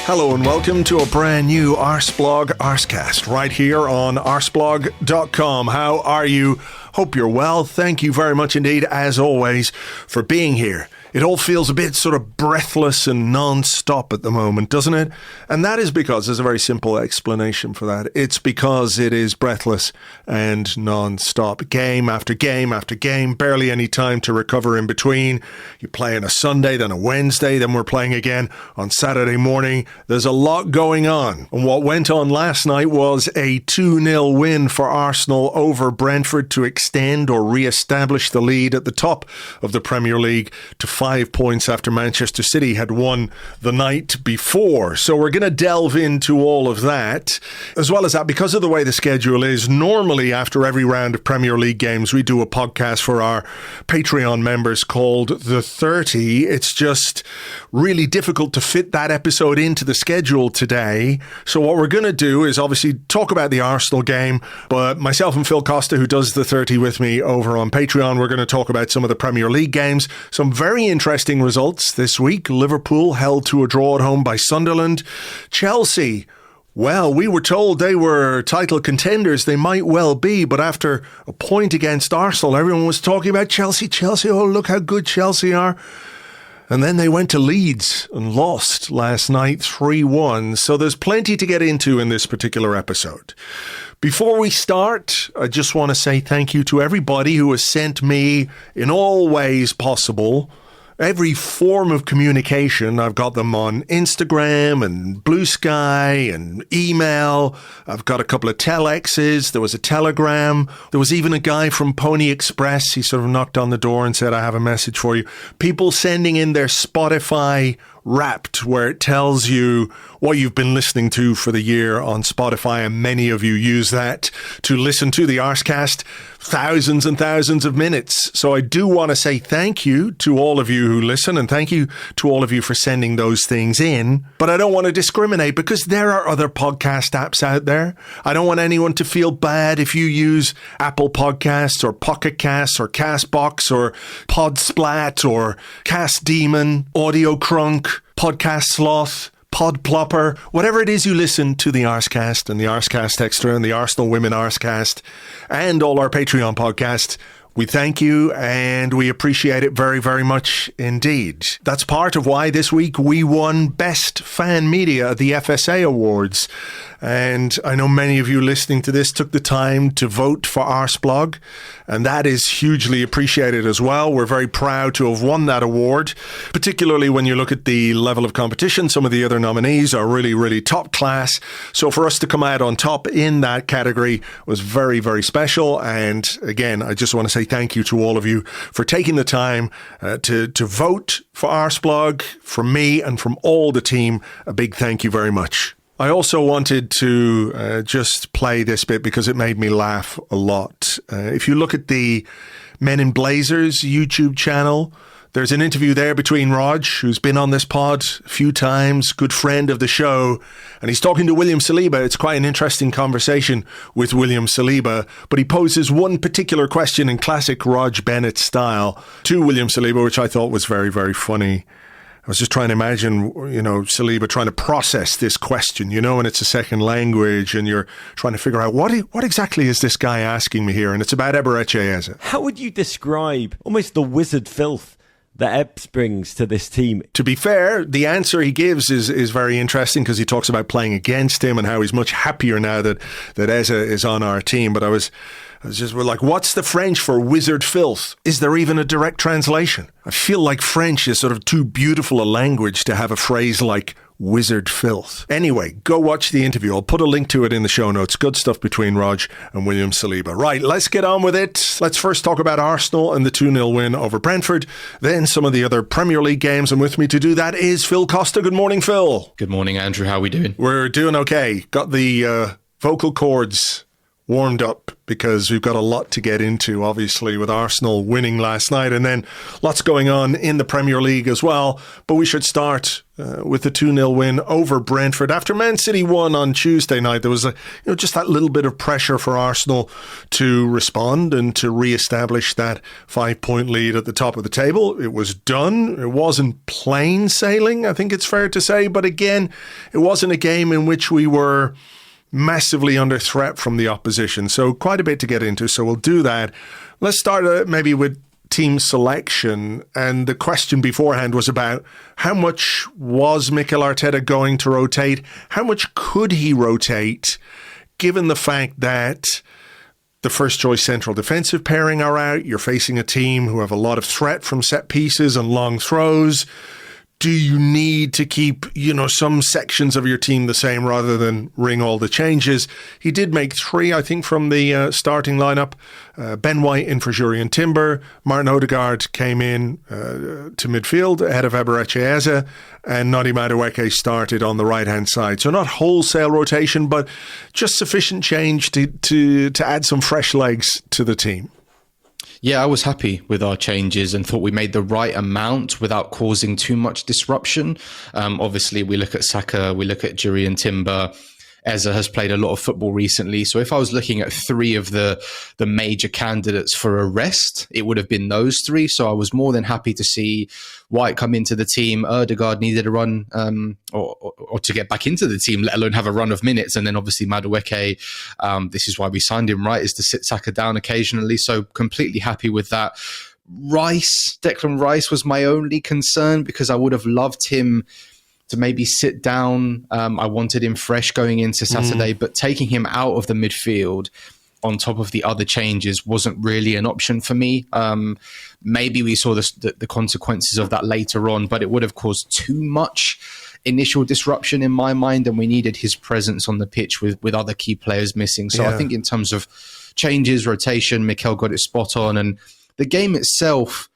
Hello and welcome to a brand new Arseblog Arsecast right here on arseblog.com. How are you? Hope you're well. Thank you very much indeed, as always, for being here. It all feels a bit sort of breathless and non-stop at the moment, doesn't it? And that is because there's a very simple explanation for that. It's because it is breathless and non-stop. Game after game after game, barely any time to recover in between. You play on a Sunday, then a Wednesday, then we're playing again on Saturday morning. There's a lot going on. And what went on last night was a 2-0 win for Arsenal over Brentford to extend or re-establish the lead at the top of the Premier League to 5 points after Manchester City had won the night before. So we're going to delve into all of that. As well as that, because of the way the schedule is, normally after every round of Premier League games, we do a podcast for our Patreon members called The 30. It's just really difficult to fit that episode into the schedule today. So what we're going to do is obviously talk about the Arsenal game, but myself and Phil Costa, who does The 30 with me over on Patreon, we're going to talk about some of the Premier League games, some very interesting results this week. Liverpool held to a draw at home by Sunderland. Chelsea, well, we were told they were title contenders. They might well be, but after a point against Arsenal, everyone was talking about Chelsea. Oh, look how good Chelsea are. And then they went to Leeds and lost last night 3-1. So there's plenty to get into in this particular episode. Before we start, I just want to say thank you to everybody who has sent me, in all ways possible, every form of communication. I've got them on Instagram and Blue Sky and email. I've got a couple of telexes. There was a telegram. There was even a guy from Pony Express. He sort of knocked on the door and said, I have a message for you. People sending in their Spotify Wrapped, where it tells you what you've been listening to for the year on Spotify, and many of you use that to listen to the Arsecast, thousands and thousands of minutes. So I do want to say thank you to all of you who listen, and thank you to all of you for sending those things in. But I don't want to discriminate, because there are other podcast apps out there. I don't want anyone to feel bad if you use Apple Podcasts or Pocket Casts or Castbox or Podsplat or Cast Demon, Audio Crunk, Podcast Sloth, Podplopper, whatever it is you listen to the Arsecast and the Arsecast Extra and the Arsenal Women Arsecast and all our Patreon podcasts. We thank you and we appreciate it very, very much indeed. That's part of why this week we won Best Fan Media at the FSA Awards. And I know many of you listening to this took the time to vote for Arseblog, and that is hugely appreciated as well. We're very proud to have won that award, particularly when you look at the level of competition. Some of the other nominees are really, really top class. So for us to come out on top in that category was very, very special. And again, I just want to say thank you to all of you for taking the time to vote for Arseblog. From me and from all the team, a big thank you very much. I also wanted to just play this bit because it made me laugh a lot. If you look at the Men in Blazers YouTube channel, there's an interview there between Raj, who's been on this pod a few times, good friend of the show, and he's talking to William Saliba. It's quite an interesting conversation with William Saliba, but he poses one particular question in classic Raj Bennett style to William Saliba, which I thought was very, very funny. I was just trying to imagine, Saliba trying to process this question, and it's a second language, and you're trying to figure out what exactly is this guy asking me here, and it's about Eberechi Eze. How would you describe almost the wizard filth that Ebbs brings to this team? To be fair, the answer he gives is very interesting, because he talks about playing against him and how he's much happier now that Eze is on our team. But I was just like, what's the French for wizard filth? Is there even a direct translation? I feel like French is sort of too beautiful a language to have a phrase like wizard filth. Anyway, go watch the interview. I'll put a link to it in the show notes. Good stuff between Raj and William Saliba. Right, let's get on with it. Let's first talk about Arsenal and the 2-0 win over Brentford, then some of the other Premier League games. And with me to do that is Phil Costa. Good morning, Phil. Good morning, Andrew. How are we doing? We're doing okay. Got the vocal cords warmed up, because we've got a lot to get into, obviously, with Arsenal winning last night, and then lots going on in the Premier League as well. But we should start with the 2-0 win over Brentford. After Man City won on Tuesday night, there was just that little bit of pressure for Arsenal to respond and to re-establish that 5-point lead at the top of the table. It was done. It wasn't plain sailing, I think it's fair to say. But again, it wasn't a game in which we were massively under threat from the opposition. So quite a bit to get into. So we'll do that. Let's start maybe with team selection. And the question beforehand was about how much was Mikel Arteta going to rotate? How much could he rotate, given the fact that the first choice central defensive pairing are out? You're facing a team who have a lot of threat from set pieces and long throws. Do you need to keep, some sections of your team the same rather than ring all the changes? He did make 3, I think, from the starting lineup. Ben White in for Jurriën Timber. Martin Odegaard came in to midfield ahead of Eberechi Eze, and Noni Madueke started on the right-hand side. So not wholesale rotation, but just sufficient change to add some fresh legs to the team. Yeah, I was happy with our changes and thought we made the right amount without causing too much disruption. Obviously, we look at Saka, we look at Jurriën Timber. Eze has played a lot of football recently. So if I was looking at 3 of the major candidates for a rest, it would have been those 3. So I was more than happy to see White come into the team. Odegaard needed a run or to get back into the team, let alone have a run of minutes. And then obviously Madueke, this is why we signed him, right, is to sit Saka down occasionally. So completely happy with that. Declan Rice was my only concern, because I would have loved him to maybe sit down. I wanted him fresh going into Saturday, but taking him out of the midfield on top of the other changes wasn't really an option for me. Maybe we saw the consequences of that later on, but it would have caused too much initial disruption in my mind, and we needed his presence on the pitch with other key players missing. So I think in terms of changes, rotation, Mikel got it spot on. And the game itself,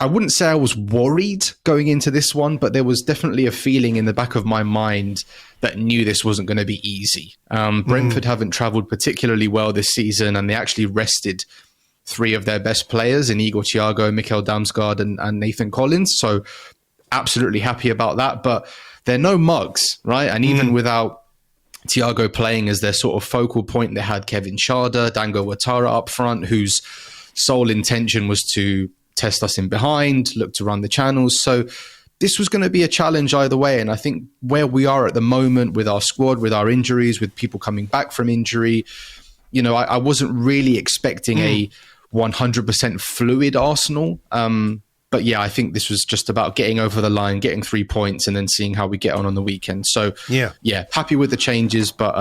I wouldn't say I was worried going into this one, but there was definitely a feeling in the back of my mind that knew this wasn't going to be easy. Brentford haven't travelled particularly well this season, and they actually rested 3 of their best players in Igor Thiago, Mikel Damsgaard and Nathan Collins. So absolutely happy about that, but they're no mugs, right? And even without Thiago playing as their sort of focal point, they had Kevin Schade, Dango Ouattara up front, whose sole intention was to test us in behind, look to run the channels. So this was going to be a challenge either way. And I think where we are at the moment with our squad, with our injuries, with people coming back from injury, I wasn't really expecting a 100% fluid Arsenal. But yeah, I think this was just about getting over the line, getting 3 points, and then seeing how we get on the weekend. So yeah, happy with the changes, but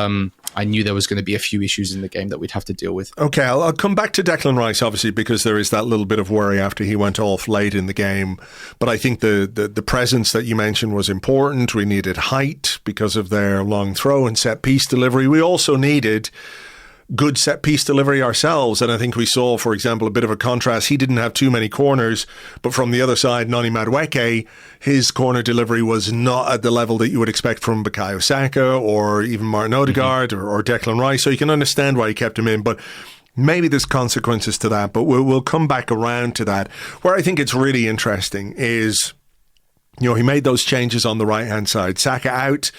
I knew there was going to be a few issues in the game that we'd have to deal with. Okay, I'll come back to Declan Rice, obviously, because there is that little bit of worry after he went off late in the game. But I think the presence that you mentioned was important. We needed height because of their long throw and set-piece delivery. We also needed good set-piece delivery ourselves. And I think we saw, for example, a bit of a contrast. He didn't have too many corners, but from the other side, Noni Madueke, his corner delivery was not at the level that you would expect from Bukayo Saka or even Martin Odegaard or Declan Rice. So you can understand why he kept him in, but maybe there's consequences to that. But we'll come back around to that. Where I think it's really interesting is, he made those changes on the right-hand side. Saka out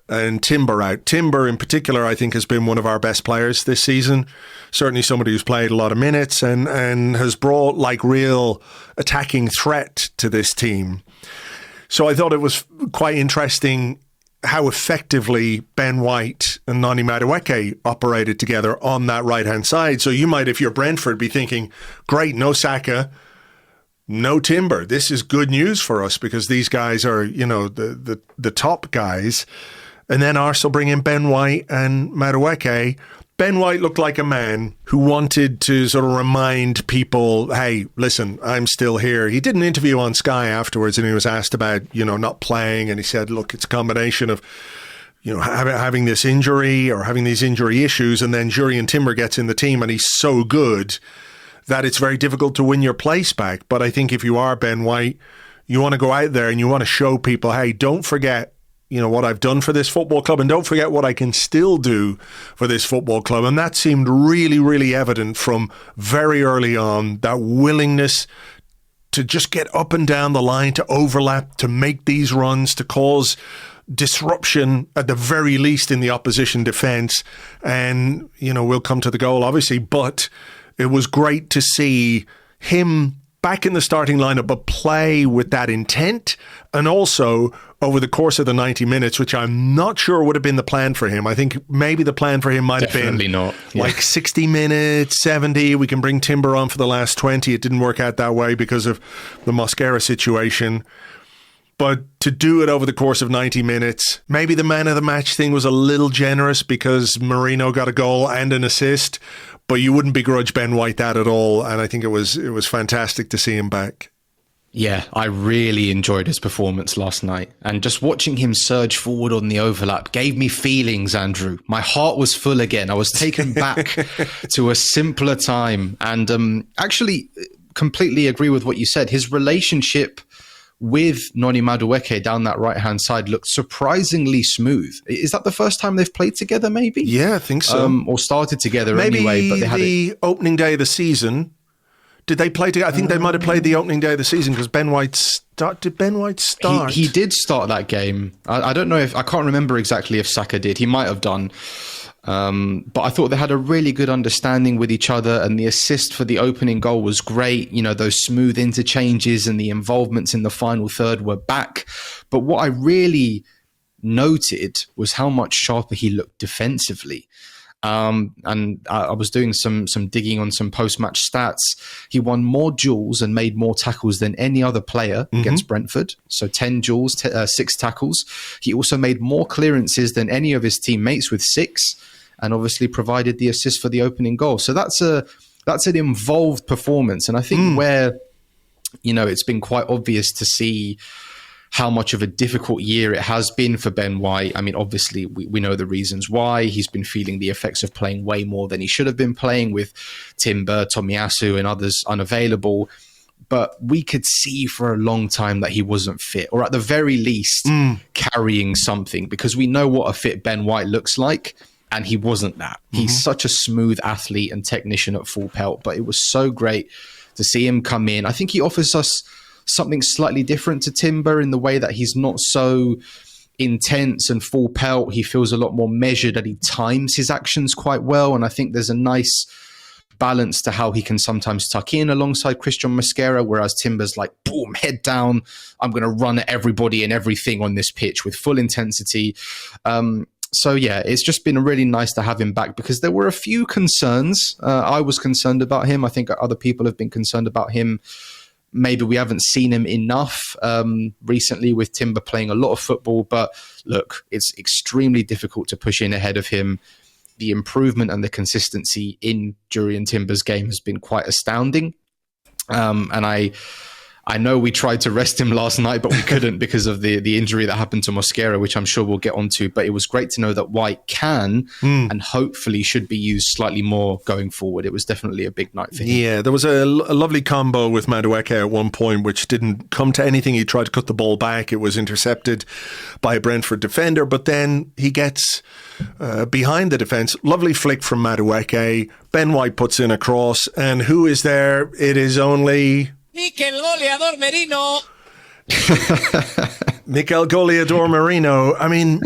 and Timber out. Timber in particular, I think, has been one of our best players this season. Certainly somebody who's played a lot of minutes and has brought real attacking threat to this team. So I thought it was quite interesting how effectively Ben White and Noni Madueke operated together on that right-hand side. So you might, if you're Brentford, be thinking, great, no Saka, no Timber. This is good news for us because these guys are, the top guys. And then Arsenal bring in Ben White and Madueke. Ben White looked like a man who wanted to sort of remind people, hey, listen, I'm still here. He did an interview on Sky afterwards and he was asked about, not playing. And he said, look, it's a combination of, having this injury or having these injury issues. And then Jurriën Timber gets in the team and he's so good that it's very difficult to win your place back. But I think if you are Ben White, you want to go out there and you want to show people, hey, don't forget, what I've done for this football club, and don't forget what I can still do for this football club. And that seemed really, really evident from very early on, that willingness to just get up and down the line, to overlap, to make these runs, to cause disruption at the very least in the opposition defence. And, we'll come to the goal, obviously, but it was great to see him back in the starting lineup, but play with that intent. And also over the course of the 90 minutes, which I'm not sure would have been the plan for him. I think maybe the plan for him might have been not. Yeah. Like 60 minutes, 70. We can bring Timber on for the last 20. It didn't work out that way because of the Mosquera situation. But to do it over the course of 90 minutes, maybe the man of the match thing was a little generous because Merino got a goal and an assist, but you wouldn't begrudge Ben White that at all. And I think it was fantastic to see him back. Yeah, I really enjoyed his performance last night. And just watching him surge forward on the overlap gave me feelings, Andrew. My heart was full again. I was taken back to a simpler time. And actually, completely agree with what you said. His relationship with Noni Madueke down that right-hand side looked surprisingly smooth. Is that the first time they've played together, maybe? Yeah, I think so. Or started together maybe anyway. But they had the opening day of the season. Did they play together? I think they might have played the opening day of the season because Ben White did Ben White start? He did start that game. I don't know I can't remember exactly if Saka did. He might have done. But I thought they had a really good understanding with each other, and the assist for the opening goal was great. Those smooth interchanges and the involvements in the final third were back. But what I really noted was how much sharper he looked defensively. And I was doing some digging on some post-match stats. He won more duels and made more tackles than any other player against Brentford. So 10 duels, 6 tackles. He also made more clearances than any of his teammates with 6, and obviously provided the assist for the opening goal. So that's an involved performance. And I think where, it's been quite obvious to see how much of a difficult year it has been for Ben White. I mean, obviously, we know the reasons why. He's been feeling the effects of playing way more than he should have been playing, with Timber, Tomiyasu and others unavailable. But we could see for a long time that he wasn't fit, or at the very least carrying something, because we know what a fit Ben White looks like, and he wasn't that. He's such a smooth athlete and technician at full pelt, but it was so great to see him come in. I think he offers us something slightly different to Timber in the way that he's not so intense and full pelt. He feels a lot more measured, and he times his actions quite well. And I think there's a nice balance to how he can sometimes tuck in alongside Cristhian Mosquera, whereas Timber's like, boom, head down. I'm going to run at everybody and everything on this pitch with full intensity. So yeah, it's just been really nice to have him back, because there were a few concerns. I was concerned about him. I think other people have been concerned about him. Maybe we haven't seen him enough recently, with Timber playing a lot of football. But look, it's extremely difficult to push in ahead of him. The improvement and the consistency in Jurriën Timber's game has been quite astounding. And I know we tried to rest him last night, but we couldn't because of the injury that happened to Mosquera, which I'm sure we'll get onto. But it was great to know that White can and hopefully should be used slightly more going forward. It was definitely a big night for him. Yeah, there was a lovely combo with Madueke at one point, which didn't come to anything. He tried to cut the ball back. It was intercepted by a Brentford defender, but then he gets behind the defence. Lovely flick from Madueke. Ben White puts in a cross, and who is there? It is only Mikel Goleador Merino. Mikel Goleador Merino. I mean,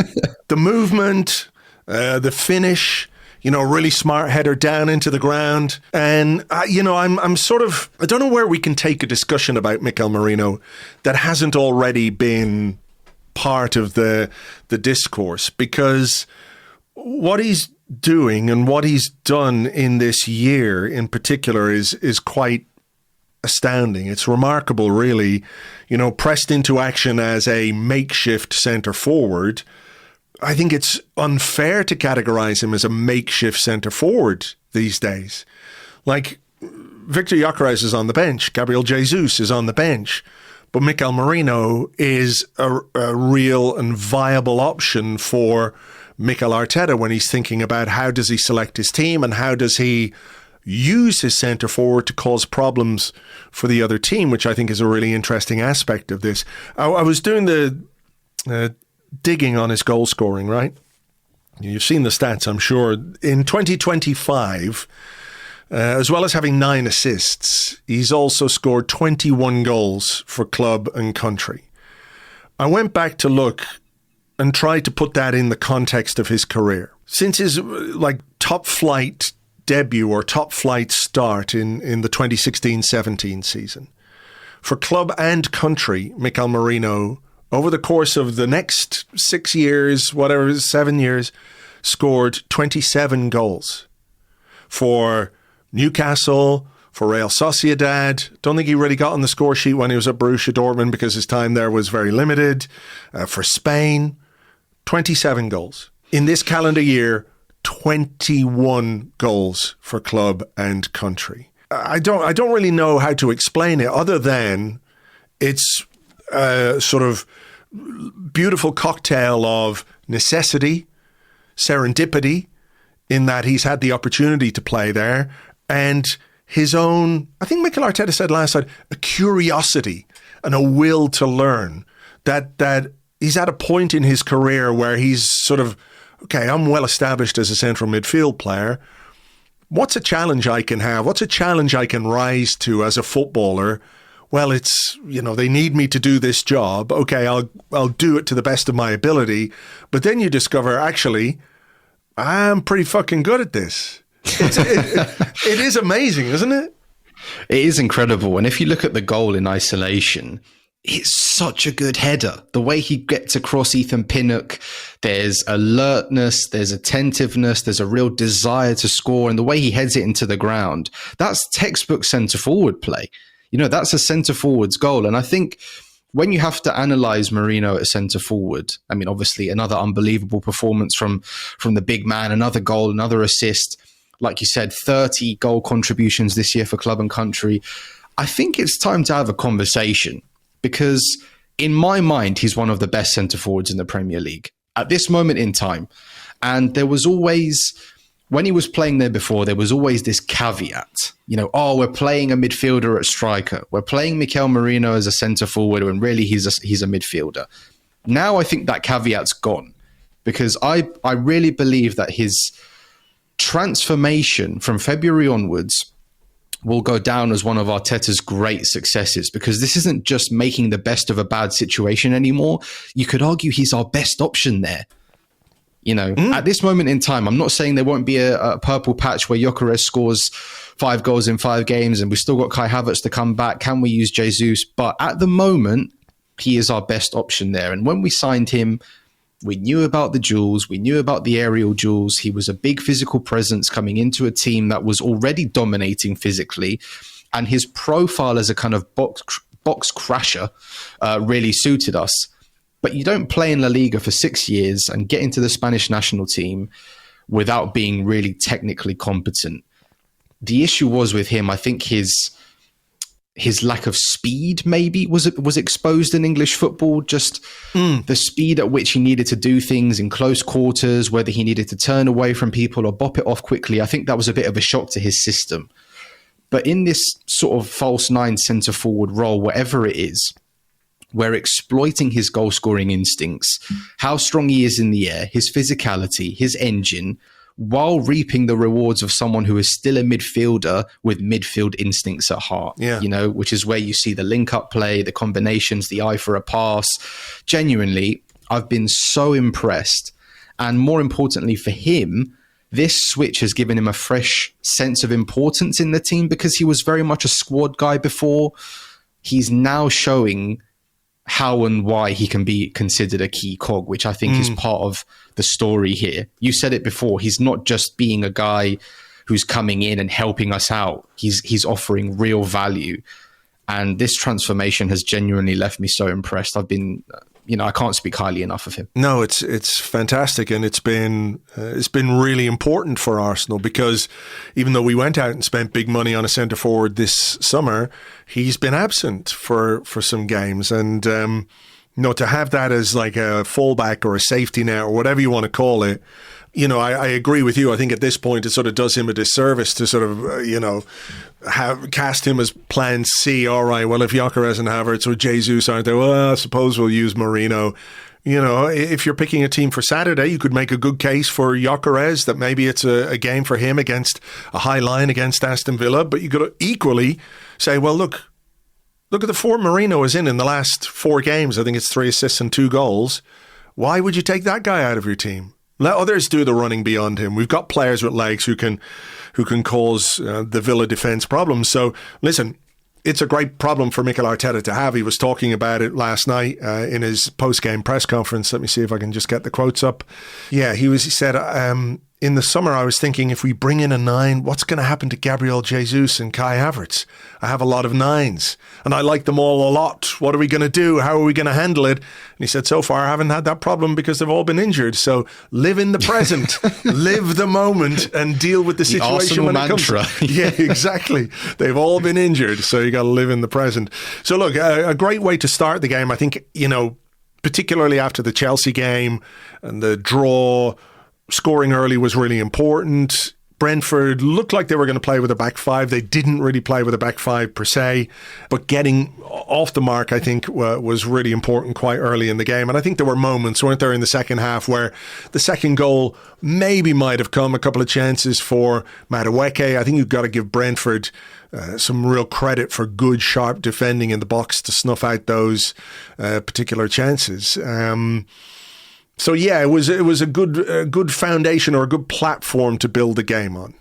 the movement, the finish, really smart header down into the ground. And, I'm sort of, I don't know where we can take a discussion about Mikel Merino that hasn't already been part of the discourse, because what he's doing and what he's done in this year in particular is quite astounding. It's remarkable, really. Pressed into action as a makeshift centre forward. I think it's unfair to categorise him as a makeshift centre forward these days. Like, Victor Gyökeres is on the bench, Gabriel Jesus is on the bench, but Mikel Merino is a real and viable option for Mikel Arteta when he's thinking about how does he select his team and how does he use his centre forward to cause problems for the other team, which I think is a really interesting aspect of this. I was doing the digging on his goal scoring, right? You've seen the stats, I'm sure. In 2025, as well as having 9 assists, he's also scored 21 goals for club and country. I went back to look and tried to put that in the context of his career. Since his top flight debut or top flight start in the 2016-17 season, for club and country, Mikel Merino, over the course of the next 6 years, 7 years, scored 27 goals for Newcastle, for Real Sociedad. Don't think he really got on the score sheet when he was at Borussia Dortmund because his time there was very limited. For Spain, 27 goals. In this calendar year, 21 goals for club and country. I don't really know how to explain it other than it's a sort of beautiful cocktail of necessity, serendipity, in that he's had the opportunity to play there, and his own, I think Mikel Arteta said last night, a curiosity and a will to learn, that he's at a point in his career where he's sort of, okay, I'm well established as a central midfield player. What's a challenge I can have? What's a challenge I can rise to as a footballer? Well, it's, they need me to do this job. Okay, I'll do it to the best of my ability. But then you discover, actually, I'm pretty fucking good at this. It is amazing, isn't it? It is incredible. And if you look at the goal in isolation, it's such a good header. The way he gets across Ethan Pinnock, there's alertness, there's attentiveness, there's a real desire to score. And the way he heads it into the ground, that's textbook centre-forward play. That's a centre-forward's goal. And I think when you have to analyse Merino at centre-forward, I mean, obviously another unbelievable performance from the big man, another goal, another assist. Like you said, 30 goal contributions this year for club and country. I think it's time to have a conversation. Because in my mind, he's one of the best centre-forwards in the Premier League at this moment in time. And there was always, when he was playing there before, there was always this caveat. We're playing a midfielder at striker. We're playing Mikel Merino as a centre-forward when really he's a midfielder. Now I think that caveat's gone. Because I really believe that his transformation from February onwards will go down as one of Arteta's great successes, because this isn't just making the best of a bad situation anymore. You could argue he's our best option there. At this moment in time, I'm not saying there won't be a purple patch where Gyökeres scores 5 goals in 5 games and we've still got Kai Havertz to come back. Can we use Jesus? But at the moment, he is our best option there. And when we signed him, we knew about the duels. We knew about the aerial duels. He was a big physical presence coming into a team that was already dominating physically. And his profile as a kind of box crasher really suited us. But you don't play in La Liga for 6 years and get into the Spanish national team without being really technically competent. The issue was with him, I think his lack of speed maybe was exposed in English football. Just the speed at which he needed to do things in close quarters, whether he needed to turn away from people or bop it off quickly. I think that was a bit of a shock to his system. But in this sort of false 9 centre forward role, whatever it is, we're exploiting his goal scoring instincts, how strong he is in the air, his physicality, his engine, while reaping the rewards of someone who is still a midfielder with midfield instincts at heart, which is where you see the link-up play, the combinations, the eye for a pass. Genuinely, I've been so impressed. And more importantly for him, this switch has given him a fresh sense of importance in the team, because he was very much a squad guy before. He's now showing how and why he can be considered a key cog, which I think is part of the story here. You said it before. He's not just being a guy who's coming in and helping us out. He's offering real value. And this transformation has genuinely left me so impressed. I've been, I can't speak highly enough of him. No, it's fantastic. And it's been really important for Arsenal, because even though we went out and spent big money on a centre forward this summer, he's been absent for some games. And, to have that as like a fallback or a safety net or whatever you want to call it, I agree with you. I think at this point it sort of does him a disservice to sort of, cast him as plan C. All right, well, if Gyökeres and Havertz or Jesus aren't there, well, I suppose we'll use Merino. You know, if you're picking a team for Saturday, you could make a good case for Gyökeres that maybe it's a game for him against a high line against Aston Villa. But you could equally say, well, look at the form Merino is in the last 4 games. I think it's 3 assists and 2 goals. Why would you take that guy out of your team? Let others do the running beyond him. We've got players with legs who can cause the Villa defence problems. So, listen, it's a great problem for Mikel Arteta to have. He was talking about it last night in his post-game press conference. Let me see if I can just get the quotes up. Yeah, he said, in the summer I was thinking, if we bring in a 9, what's going to happen to Gabriel Jesus and Kai Havertz? I have a lot of 9s and I like them all a lot. What are we going to do? How are we going to handle it? And he said, so far I haven't had that problem because they've all been injured. So live in the present, live the moment and deal with the situation when it comes. Yeah, exactly. They've all been injured. So you got to live in the present. So look, a great way to start the game. I think, you know, particularly after the Chelsea game and the draw, scoring early was really important. Brentford looked like they were going to play with a back 5. They didn't really play with a back 5 per se, but getting off the mark, I think, was really important quite early in the game. And I think there were moments, weren't there, in the second half where the second goal maybe might have come, a couple of chances for Madueke. I think you've got to give Brentford some real credit for good, sharp defending in the box to snuff out those particular chances. So yeah, it was a good foundation or a good platform to build the game on.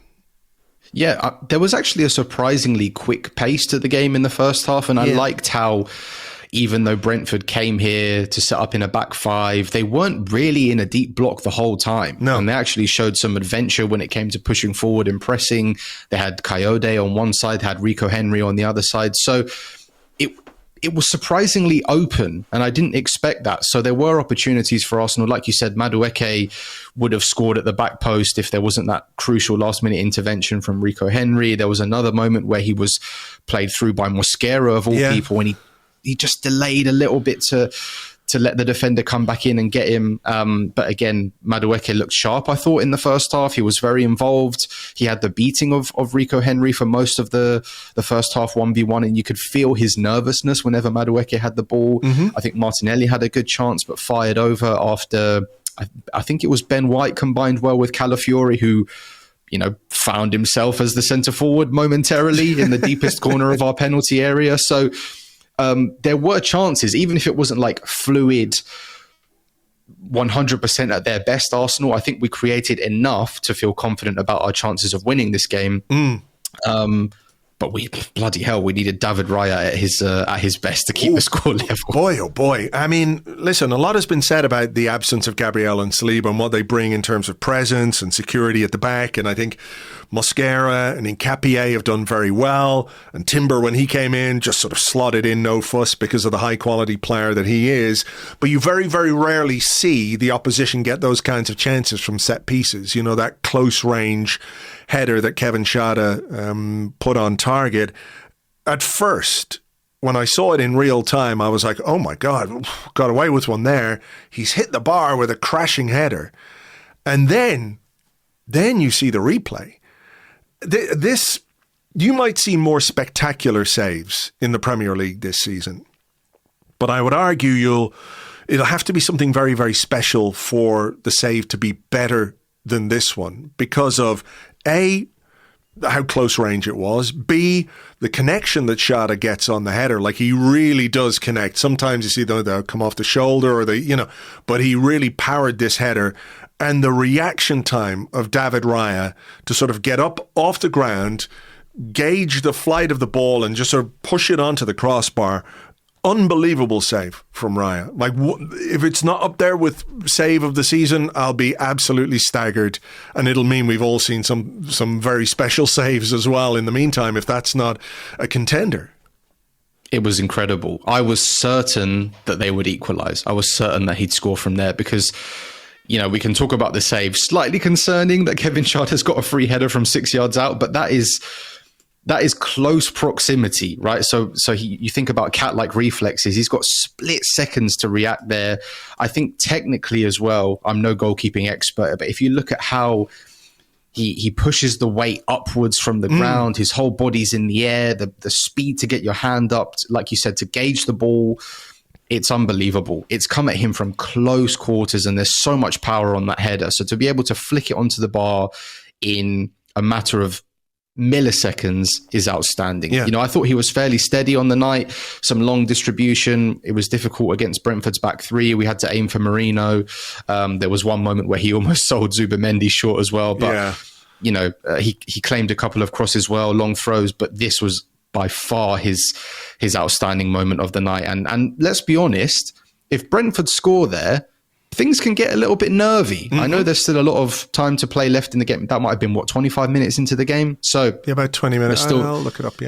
Yeah, there was actually a surprisingly quick pace to the game in the first half, and I liked how, even though Brentford came here to set up in a back 5, they weren't really in a deep block the whole time. No. And they actually showed some adventure when it came to pushing forward and pressing. They had Coyote on one side, had Rico Henry on the other side. So it was surprisingly open, and I didn't expect that. So there were opportunities for Arsenal. Like you said, Madueke would have scored at the back post if there wasn't that crucial last-minute intervention from Rico Henry. There was another moment where he was played through by Mosquera, of all people, and he just delayed a little bit to let the defender come back in and get him. But again, Madueke looked sharp, I thought, in the first half. He was very involved. He had the beating of Rico Henry for most of the first half 1v1, and you could feel his nervousness whenever Madueke had the ball. Mm-hmm. I think Martinelli had a good chance, but fired over after, I think it was Ben White combined well with Calafiori, who, you know, found himself as the centre forward momentarily in the deepest corner of our penalty area. So there were chances, even if it wasn't like fluid 100% at their best Arsenal. I think we created enough to feel confident about our chances of winning this game. But we needed David Raya at his best to keep the score level. Boy, oh boy. I mean, listen, a lot has been said about the absence of Gabriel and Saliba and what they bring in terms of presence and security at the back. And I think Mosquera and Nkapie have done very well. And Timber, when he came in, just sort of slotted in, no fuss, because of the high quality player that he is. But you very, very rarely see the opposition get those kinds of chances from set pieces. You know, that close range header that Kevin Schade put on target. At first, when I saw it in real time, I was like, oh my God, got away with one there. He's hit the bar with a crashing header. And then you see the replay. This, you might see more spectacular saves in the Premier League this season. But I would argue it'll have to be something very, very special for the save to be better than this one, because of A, how close range it was, B, the connection that Schade gets on the header. Like, he really does connect. Sometimes you see they'll come off the shoulder, or but he really powered this header. And the reaction time of David Raya to sort of get up off the ground, gauge the flight of the ball and just sort of push it onto the crossbar. Unbelievable save from Raya. Like, if it's not up there with save of the season, I'll be absolutely staggered, and it'll mean we've all seen some very special saves as well in the meantime, if that's not a contender. It was incredible. I was certain that they would equalise. I was certain that he'd score from there, because, you know, we can talk about the save. Slightly concerning that Kevin Schade has got a free header from 6 yards out, but that is close proximity, right? So you think about cat-like reflexes. He's got split seconds to react there. I think technically as well, I'm no goalkeeping expert, but if you look at how he pushes the weight upwards from the ground, his whole body's in the air, the speed to get your hand up, like you said, to gauge the ball. it's unbelievable. It's come at him from close quarters, and there's so much power on that header. So to be able to flick it onto the bar in a matter of milliseconds is outstanding. Yeah. You know, I thought he was fairly steady on the night. Some long distribution. It was difficult against Brentford's back three. We had to aim for Merino. There was one moment where he almost sold Zubimendi short as well. But, you know, he claimed a couple of crosses well, long throws, but this was by far his outstanding moment of the night. And let's be honest, if Brentford score there, things can get a little bit nervy. I know there's still a lot of time to play left in the game. That might have been, 25 minutes into the game? So yeah, about 20 minutes. I'll look it up,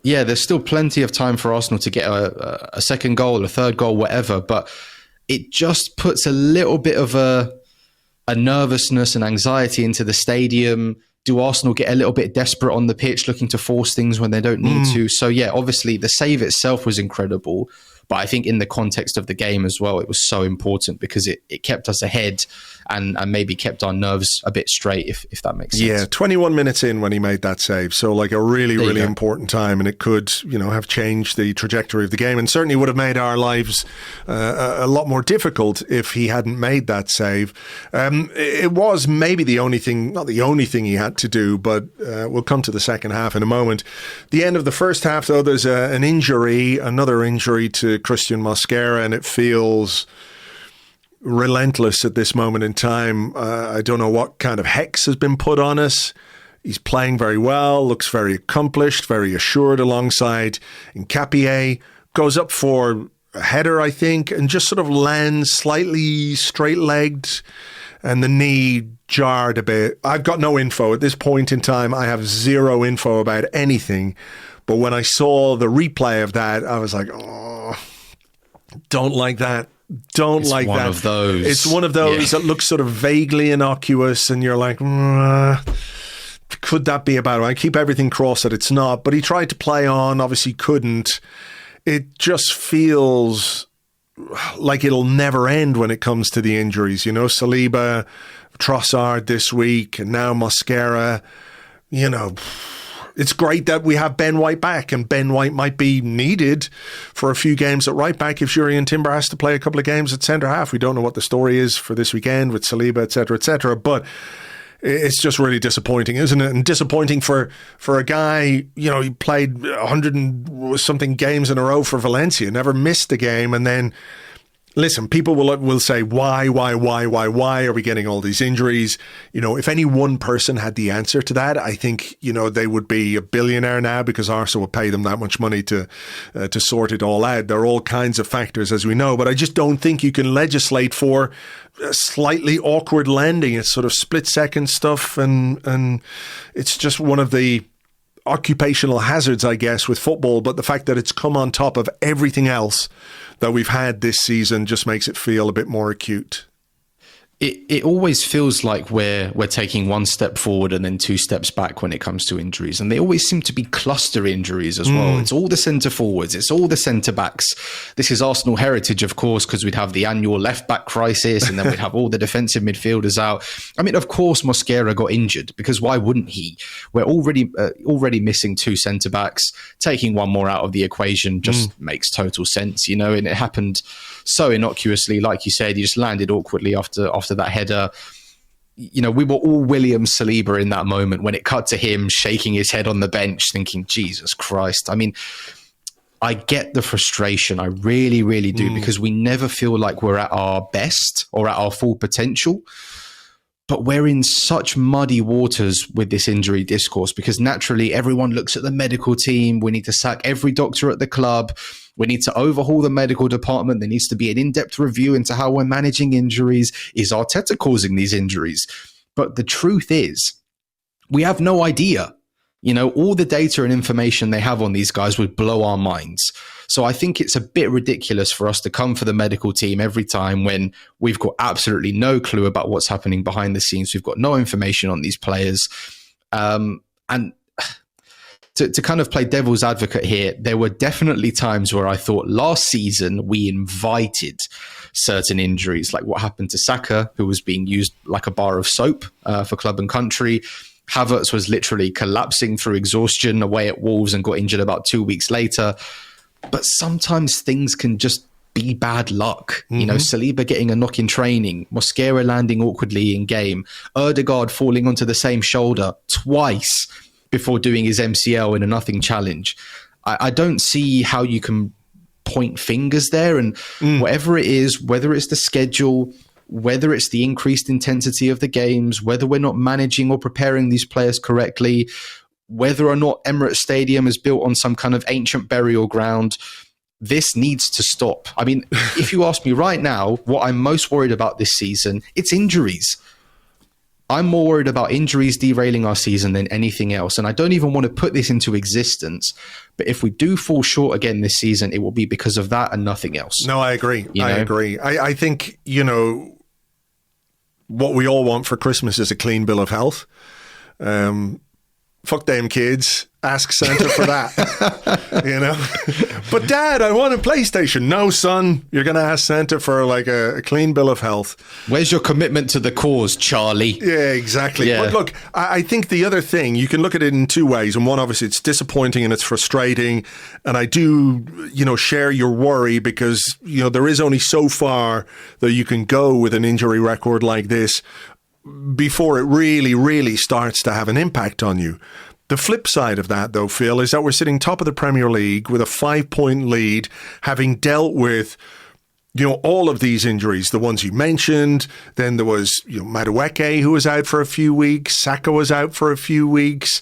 Yeah, there's still plenty of time for Arsenal to get a second goal, a third goal, whatever. But it just puts a little bit of a nervousness and anxiety into the stadium. Do Arsenal get a little bit desperate on the pitch, looking to force things when they don't need to? So yeah, obviously the save itself was incredible. But I think in the context of the game as well, it was so important because it kept us ahead and maybe kept our nerves a bit straight, if that makes sense. Yeah, 21 minutes in when he made that save. So like a really important time, and it could, you know, have changed the trajectory of the game, and certainly would have made our lives a lot more difficult if he hadn't made that save. It was maybe the only thing, not the only thing he had to do, but we'll come to the second half in a moment. The end of the first half, though, there's another injury to Cristhian Mosquera, and it feels relentless at this moment in time. I don't know what kind of hex has been put on us. He's playing very well, looks very accomplished, very assured alongside Nkapie. Goes up for a header, I think, and just sort of lands slightly straight-legged, and the knee jarred a bit. I've got no info. At this point in time, I have zero info about anything. But when I saw the replay of that, I was like, oh, don't like that. It's like one that. Of those. It's one of those that looks sort of vaguely innocuous, and you're like, could that be about it? I keep everything crossed that it's not. But he tried to play on, obviously couldn't. It just feels like it'll never end when it comes to the injuries. You know, Saliba, Trossard this week, and now Mosquera. You know, it's great that we have Ben White back, and Ben White might be needed for a few games at right back if Jurriën Timber has to play a couple of games at centre half. We don't know what the story is for this weekend with Saliba, etc., but it's just really disappointing, isn't it? And disappointing for a guy, you know, he played 100 and something games in a row for Valencia, never missed a game, and then listen, people will say, why are we getting all these injuries? You know, if any one person had the answer to that, I think, you know, they would be a billionaire now, because Arsenal would pay them that much money to sort it all out. There are all kinds of factors, as we know, but I just don't think you can legislate for a slightly awkward landing. It's sort of split-second stuff, and it's just one of the occupational hazards, I guess, with football. But the fact that it's come on top of everything else that we've had this season just makes it feel a bit more acute. It always feels like we're taking one step forward and then two steps back when it comes to injuries. And they always seem to be cluster injuries as well. It's all the centre forwards. It's all the centre backs. This is Arsenal heritage, of course, because we'd have the annual left back crisis, and then we'd have all the defensive midfielders out. I mean, of course, Mosquera got injured, because why wouldn't he? We're already missing two centre backs. Taking one more out of the equation just makes total sense, you know, and it happened so innocuously. Like you said, he just landed awkwardly after that header. You know, we were all William Saliba in that moment when it cut to him shaking his head on the bench thinking, Jesus Christ. I mean, I get the frustration. I really, really do, because we never feel like we're at our best or at our full potential. But we're in such muddy waters with this injury discourse, because naturally everyone looks at the medical team. We need to sack every doctor at the club. We need to overhaul the medical department. There needs to be an in-depth review into how we're managing injuries. Is Arteta causing these injuries? But the truth is, we have no idea. You know, all the data and information they have on these guys would blow our minds. So I think it's a bit ridiculous for us to come for the medical team every time when we've got absolutely no clue about what's happening behind the scenes. We've got no information on these players. And to kind of play devil's advocate here, there were definitely times where I thought last season we invited certain injuries, like what happened to Saka, who was being used like a bar of soap for club and country. Havertz was literally collapsing through exhaustion away at Wolves and got injured about 2 weeks later. But sometimes things can just be bad luck. You know, Saliba getting a knock in training, Mosquera landing awkwardly in game, Ødegaard falling onto the same shoulder twice before doing his MCL in a nothing challenge. I don't see how you can point fingers there. And whatever it is, whether it's the schedule, whether it's the increased intensity of the games, whether we're not managing or preparing these players correctly, whether or not Emirates Stadium is built on some kind of ancient burial ground, this needs to stop. I mean, if you ask me right now, what I'm most worried about this season, it's injuries. I'm more worried about injuries derailing our season than anything else. And I don't even want to put this into existence. But if we do fall short again this season, it will be because of that and nothing else. No, I agree. I agree. I think, you know, what we all want for Christmas is a clean bill of health. Fuck them kids. Ask Santa for that. You know? But Dad, I want a PlayStation. No, son. You're going to ask Santa for like a clean bill of health. Where's your commitment to the cause, Charlie? Yeah, exactly. Yeah. But look, I think the other thing, you can look at it in two ways. And one, obviously, it's disappointing and it's frustrating. And I do, you know, share your worry because, you know, there is only so far that you can go with an injury record like this before it really, really starts to have an impact on you. The flip side of that, though, Phil, is that we're sitting top of the Premier League with a 5-point lead, having dealt with, you know, all of these injuries, the ones you mentioned. Then there was, you know, Madueke, who was out for a few weeks. Saka was out for a few weeks.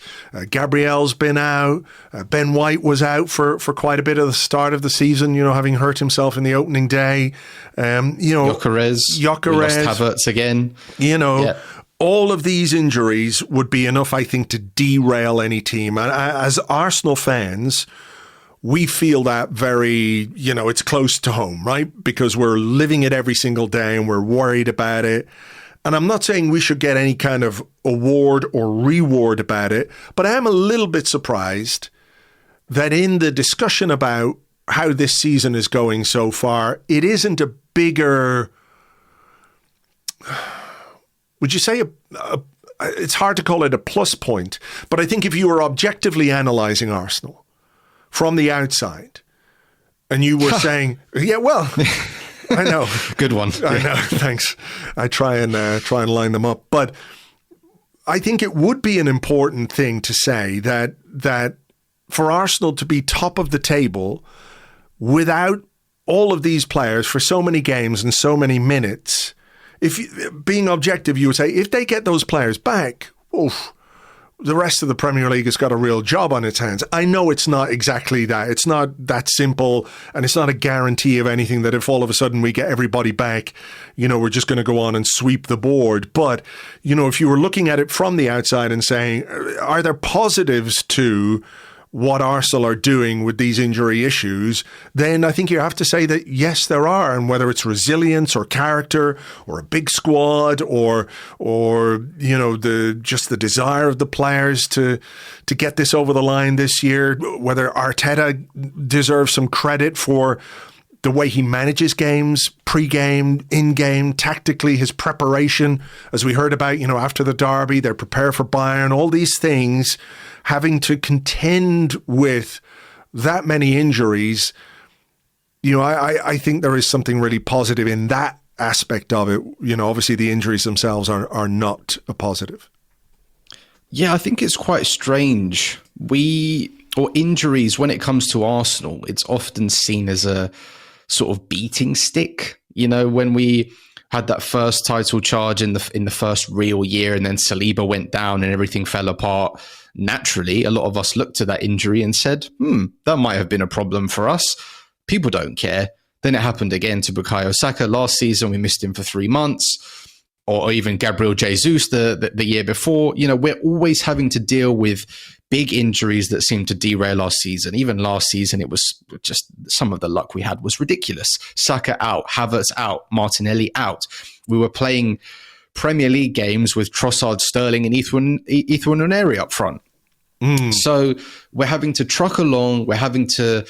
Gabriel's been out. Ben White was out for quite a bit of the start of the season, you know, having hurt himself in the opening day. You know, Gyökeres. We lost Havertz again. You know, all of these injuries would be enough, I think, to derail any team. And as Arsenal fans, we feel that very, you know, it's close to home, right? Because we're living it every single day and we're worried about it. And I'm not saying we should get any kind of award or reward about it, but I am a little bit surprised that in the discussion about how this season is going so far, it isn't a bigger... Would you say it's hard to call it a plus point, but I think if you were objectively analysing Arsenal from the outside and you were saying, yeah, well, I know. Good one. I know, thanks. I try and line them up. But I think it would be an important thing to say that for Arsenal to be top of the table without all of these players for so many games and so many minutes... If being objective, you would say, if they get those players back, the rest of the Premier League has got a real job on its hands. I know it's not exactly that. It's not that simple, and it's not a guarantee of anything that if all of a sudden we get everybody back, you know, we're just going to go on and sweep the board. But, you know, if you were looking at it from the outside and saying, are there positives to what Arsenal are doing with these injury issues, then I think you have to say that yes, there are. And whether it's resilience or character or a big squad or you know, the desire of the players to get this over the line this year, whether Arteta deserves some credit for the way he manages games, pre-game, in-game, tactically, his preparation, as we heard about, you know, after the derby, they're prepared for Bayern, all these things, having to contend with that many injuries, you know, I think there is something really positive in that aspect of it. You know, obviously the injuries themselves are not a positive. Yeah, I think it's quite strange. Injuries, when it comes to Arsenal, it's often seen as a sort of beating stick. You know, when we had that first title charge in the first real year and then Saliba went down and everything fell apart, naturally, a lot of us looked to that injury and said, that might have been a problem for us. People don't care. Then it happened again to Bukayo Saka last season. We missed him for 3 months. Or even Gabriel Jesus the year before. You know, we're always having to deal with big injuries that seem to derail our season. Even last season, it was just some of the luck we had was ridiculous. Saka out, Havertz out, Martinelli out. We were playing Premier League games with Trossard, Sterling and Ethan Nwaneri up front. So we're having to truck along. We're having to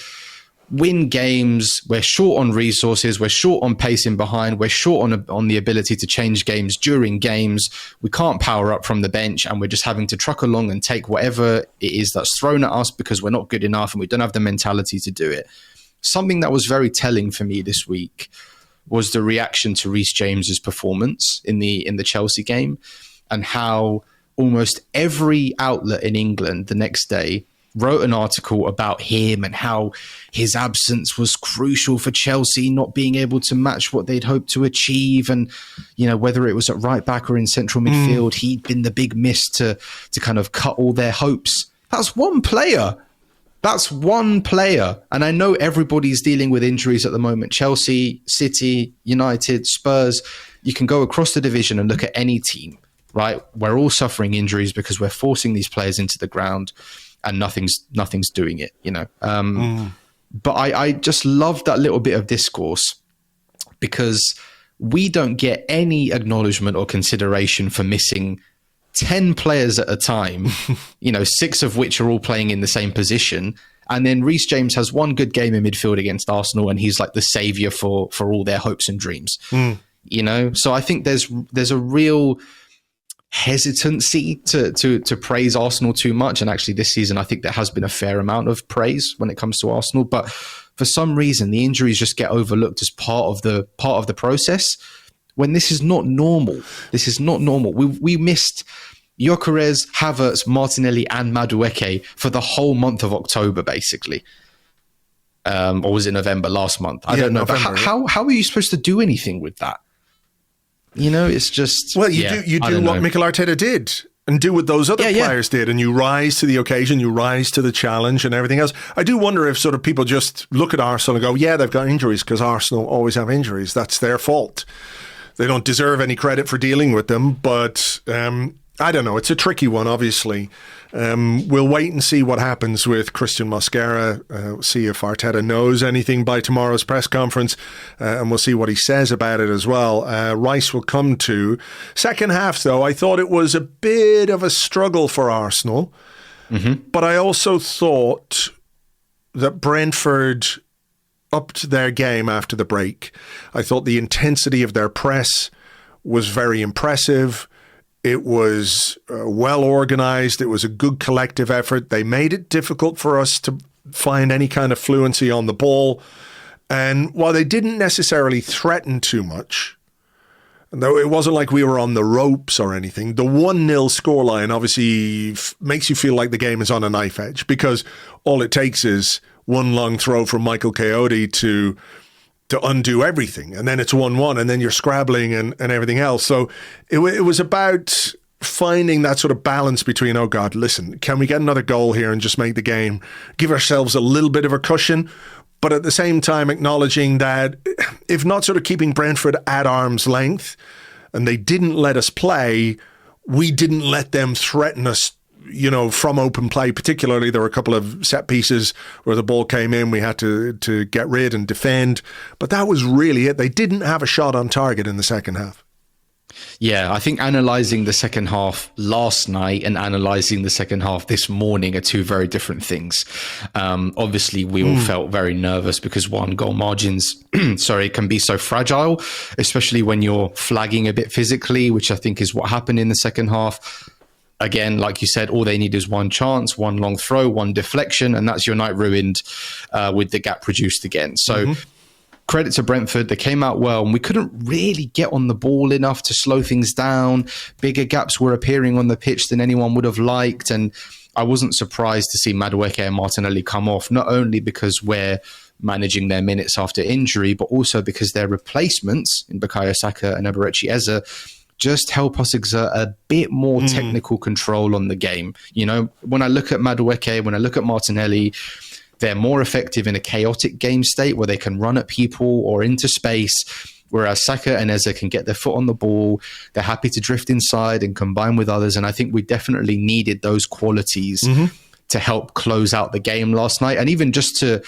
win games. We're short on resources. We're short on pacing behind. We're short on the ability to change games during games. We can't power up from the bench, and we're just having to truck along and take whatever it is that's thrown at us because we're not good enough and we don't have the mentality to do it. something that was very telling for me this week was the reaction to Reece James's performance in the Chelsea game, and how almost every outlet in England the next day wrote an article about him and how his absence was crucial for Chelsea not being able to match what they'd hoped to achieve. And, you know, whether it was at right back or in central midfield, he'd been the big miss to kind of cut all their hopes. That's one player. That's one player. And I know everybody's dealing with injuries at the moment. Chelsea, City, United, Spurs. You can go across the division and look at any team, right? We're all suffering injuries because we're forcing these players into the ground and nothing's doing it, you know. But I just love that little bit of discourse, because we don't get any acknowledgement or consideration for missing 10 players at a time, you know, 6 of which are all playing in the same position. And then Reece James has one good game in midfield against Arsenal, and he's like the savior for all their hopes and dreams, you know? So I think there's a real hesitancy to praise Arsenal too much. And actually this season, I think there has been a fair amount of praise when it comes to Arsenal. But for some reason, the injuries just get overlooked as part of the process, when this is not normal. This is not normal. We missed Gyökeres, Havertz, Martinelli and Madueke for the whole month of October, basically. Or was it November last month? I don't know. November, but how are you supposed to do anything with that? You know, it's just... Well, you do what Mikel Arteta did, and do what those other players did, and you rise to the occasion, you rise to the challenge and everything else. I do wonder if sort of people just look at Arsenal and go, yeah, they've got injuries because Arsenal always have injuries. That's their fault. They don't deserve any credit for dealing with them, but I don't know. It's a tricky one, obviously. We'll wait and see what happens with Cristhian Mosquera, see if Arteta knows anything by tomorrow's press conference, and we'll see what he says about it as well. Rice will come to. Second half, though, I thought it was a bit of a struggle for Arsenal, but I also thought that Brentford upped their game after the break. I thought the intensity of their press was very impressive. It was well organised. It was a good collective effort. They made it difficult for us to find any kind of fluency on the ball. And while they didn't necessarily threaten too much, though it wasn't like we were on the ropes or anything, the 1-0 scoreline obviously makes you feel like the game is on a knife edge, because all it takes is one long throw from Michael Coyote to undo everything, and then it's 1-1, and then you're scrabbling and everything else. So it was about finding that sort of balance between, oh God, listen, can we get another goal here and just make the game, give ourselves a little bit of a cushion, but at the same time acknowledging that if not sort of keeping Brentford at arm's length, and they didn't let us play, we didn't let them threaten us, you know, from open play. Particularly, there were a couple of set pieces where the ball came in, we had to get rid and defend. But that was really it. They didn't have a shot on target in the second half. Yeah, I think analysing the second half last night and analysing the second half this morning are two very different things. Obviously, we all felt very nervous because goal margins can be so fragile, especially when you're flagging a bit physically, which I think is what happened in the second half. Again, like you said, all they need is one chance, one long throw, one deflection, and that's your night ruined with the gap produced again. So credit to Brentford. They came out well, and we couldn't really get on the ball enough to slow things down. Bigger gaps were appearing on the pitch than anyone would have liked. And I wasn't surprised to see Madueke and Martinelli come off, not only because we're managing their minutes after injury, but also because their replacements in Bukayo Saka and Eberechi Eze just help us exert a bit more technical control on the game. You know, when I look at Madueke, when I look at Martinelli, they're more effective in a chaotic game state where they can run at people or into space, whereas Saka and Eze can get their foot on the ball. They're happy to drift inside and combine with others. And I think we definitely needed those qualities to help close out the game last night, and even just to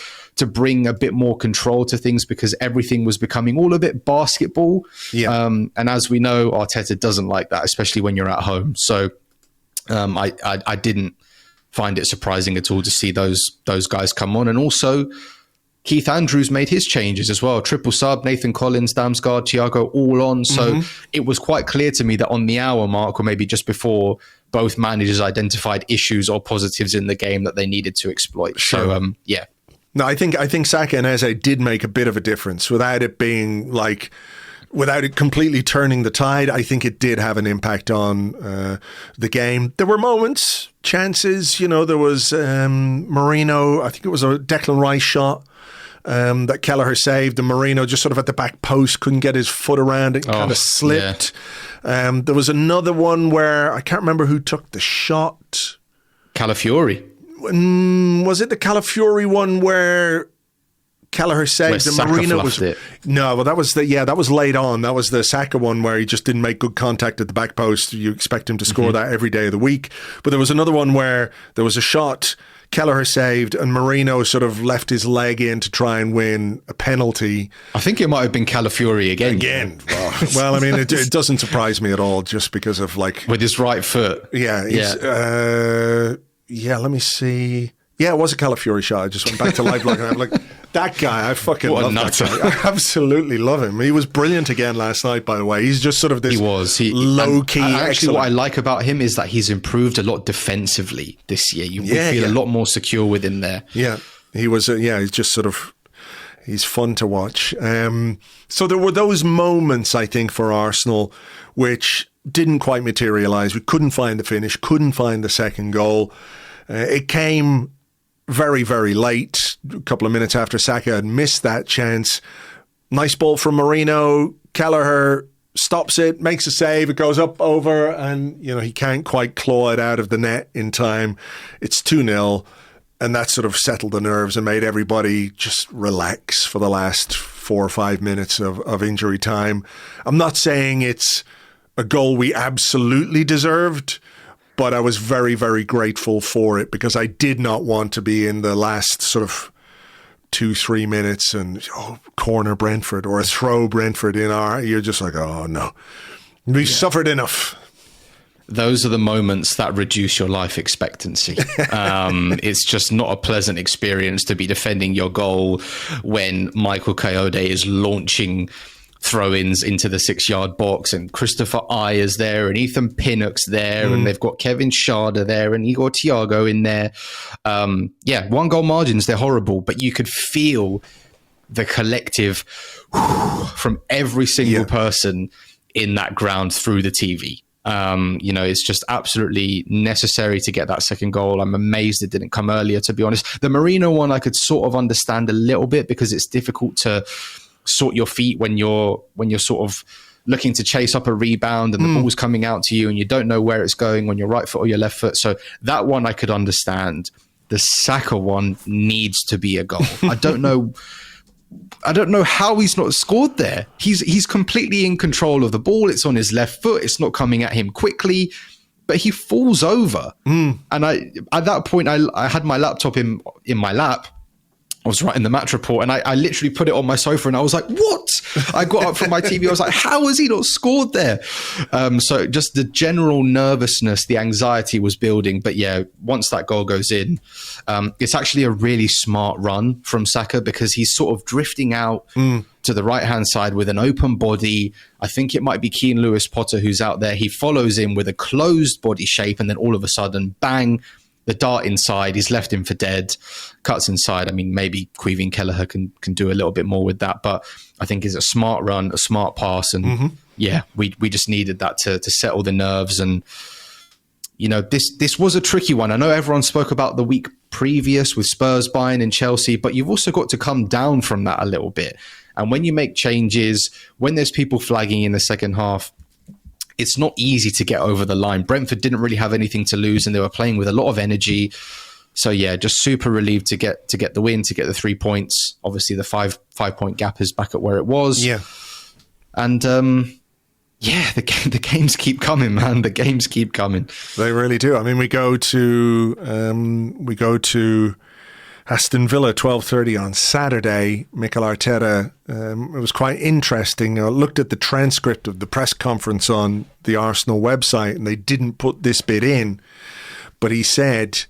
bring a bit more control to things, because everything was becoming all a bit basketball. And as we know, Arteta doesn't like that, especially when you're at home. So I didn't find it surprising at all to see those guys come on. And also Keith Andrews made his changes as well. Triple sub, Nathan Collins, Damsgaard, Thiago all on. So it was quite clear to me that on the hour mark, or maybe just before, both managers identified issues or positives in the game that they needed to exploit. Sure. So, No, I think Saka and Eze did make a bit of a difference without it being like, without it completely turning the tide. I think it did have an impact on the game. There were moments, chances, there was Merino, I think it was a Declan Rice shot that Kelleher saved, and Merino just sort of at the back post couldn't get his foot around it, kind of slipped. Yeah. There was another one where I can't remember who took the shot. Calafiori. Was it the Calafiori one where Kelleher saved and Merino was it? No, well that was that was late on. That was the Saka one where he just didn't make good contact at the back post. You expect him to score that every day of the week. But there was another one where there was a shot Kelleher saved and Merino sort of left his leg in to try and win a penalty. I think it might have been Calafiori again. Well, I mean, it doesn't surprise me at all, just because of with his right foot. Yeah, let me see. Yeah, it was a Calafiori shot. I just went back to Liveblog and I'm like, that guy, I fucking love that guy. I absolutely love him. He was brilliant again last night, by the way. He's just sort of this low-key. Actually, what I like about him is that he's improved a lot defensively this year. You feel a lot more secure with him there. Yeah, he was, he's just sort of, he's fun to watch. So there were those moments, I think, for Arsenal, which didn't quite materialise. We couldn't find the finish, couldn't find the second goal. It came very, very late, a couple of minutes after Saka had missed that chance. Nice ball from Merino. Kelleher stops it, makes a save. It goes up over and, he can't quite claw it out of the net in time. It's 2-0. And that sort of settled the nerves and made everybody just relax for the last 4 or 5 minutes of injury time. I'm not saying it's a goal we absolutely deserved, but I was very, very grateful for it because I did not want to be in the last sort of 2-3 minutes and corner Brentford or a throw Brentford in you're just like, oh no, we've suffered enough. Those are the moments that reduce your life expectancy. It's just not a pleasant experience to be defending your goal when Michael Kayode is launching throw-ins into the 6-yard box and Christopher Ayer's there and Ethan Pinnock's there and they've got Kevin Schade there and Igor Thiago in there. 1-goal margins, they're horrible, but you could feel the collective from every single person in that ground through the TV. It's just absolutely necessary to get that second goal. I'm amazed it didn't come earlier, to be honest. The Merino one I could sort of understand a little bit because it's difficult to sort your feet when you're sort of looking to chase up a rebound and the ball's coming out to you and you don't know where it's going on your right foot or your left foot. So that one I could understand. The Saka one needs to be a goal. I don't know how he's not scored there. He's completely in control of the ball. It's on his left foot. It's not coming at him quickly, but he falls over. And at that point, I had my laptop in my lap. I was writing the match report and I literally put it on my sofa and I was like, what? I got up from my TV. I was like, how has he not scored there? So just the general nervousness, the anxiety was building. But once that goal goes in, it's actually a really smart run from Saka because he's sort of drifting out to the right-hand side with an open body. I think it might be Keane Lewis-Potter who's out there. He follows in with a closed body shape and then all of a sudden, bang, the dart inside, he's left him for dead, cuts inside. I mean, maybe Caoimhín Kelleher can do a little bit more with that, but I think it's a smart run, a smart pass, and we just needed that to settle the nerves. And this was a tricky one. I know everyone spoke about the week previous with Spurs buying in Chelsea, but you've also got to come down from that a little bit. And when you make changes, when there's people flagging in the second half, it's not easy to get over the line. Brentford didn't really have anything to lose and they were playing with a lot of energy. So just super relieved to get the win, to get the 3 points. Obviously the 5-point gap is back at where it was. Yeah. And the games keep coming, man. The games keep coming. They really do. I mean, we go to Aston Villa 12:30 on Saturday. Mikel Arteta, it was quite interesting. I looked at the transcript of the press conference on the Arsenal website and they didn't put this bit in, but he said,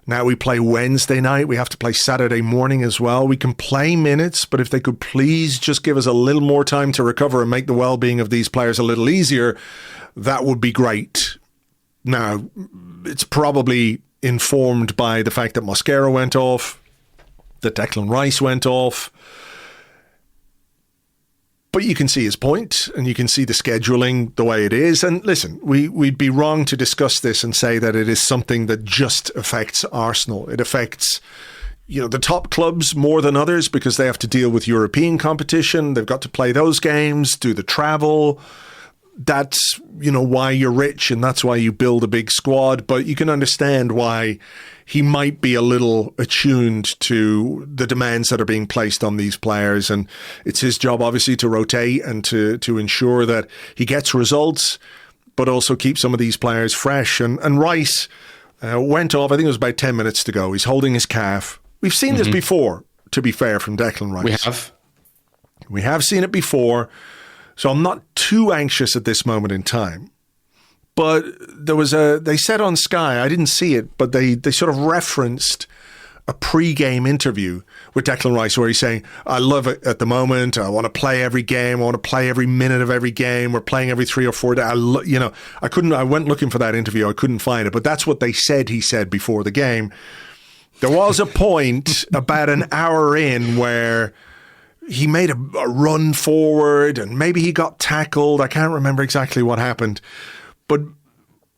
now we play Wednesday night, we have to play Saturday morning as well. We can play minutes, but if they could please just give us a little more time to recover and make the well-being of these players a little easier, that would be great. Now, it's probably informed by the fact that Mosquera went off. that Declan Rice went off. But you can see his point, and you can see the scheduling the way it is. And listen, we'd be wrong to discuss this and say that it is something that just affects Arsenal. It affects, the top clubs more than others because they have to deal with European competition. They've got to play those games, do the travel. That's, why you're rich, and that's why you build a big squad. But you can understand why he might be a little attuned to the demands that are being placed on these players. And it's his job, obviously, to rotate and to ensure that he gets results, but also keep some of these players fresh. And Rice went off, I think it was about 10 minutes to go. He's holding his calf. We've seen this before, to be fair, from Declan Rice. We have seen it before. So I'm not too anxious at this moment in time. But they said on Sky, I didn't see it, but they sort of referenced a pre-game interview with Declan Rice where he's saying, I love it at the moment. I want to play every game. I want to play every minute of every game. We're playing every 3 or 4 days. I went looking for that interview. I couldn't find it, but that's what they said he said before the game. There was a point about an hour in where he made a run forward and maybe he got tackled. I can't remember exactly what happened. But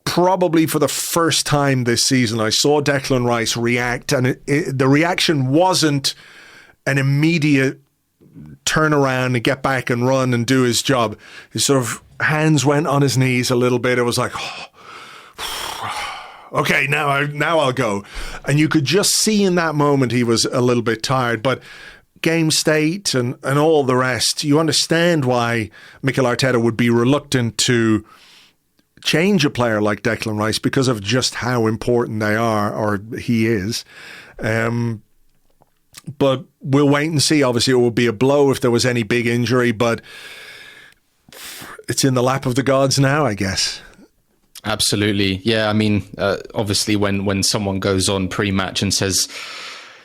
probably for the first time this season, I saw Declan Rice react, and the reaction wasn't an immediate turn around and get back and run and do his job. His sort of hands went on his knees a little bit. It was like, okay, now I'll go. And you could just see in that moment he was a little bit tired. But game state and all the rest, you understand why Mikel Arteta would be reluctant to change a player like Declan Rice because of just how important they are, or he is. But we'll wait and see. Obviously, it would be a blow if there was any big injury, but it's in the lap of the gods now, I guess. Absolutely. Yeah, I mean, obviously when someone goes on pre-match and says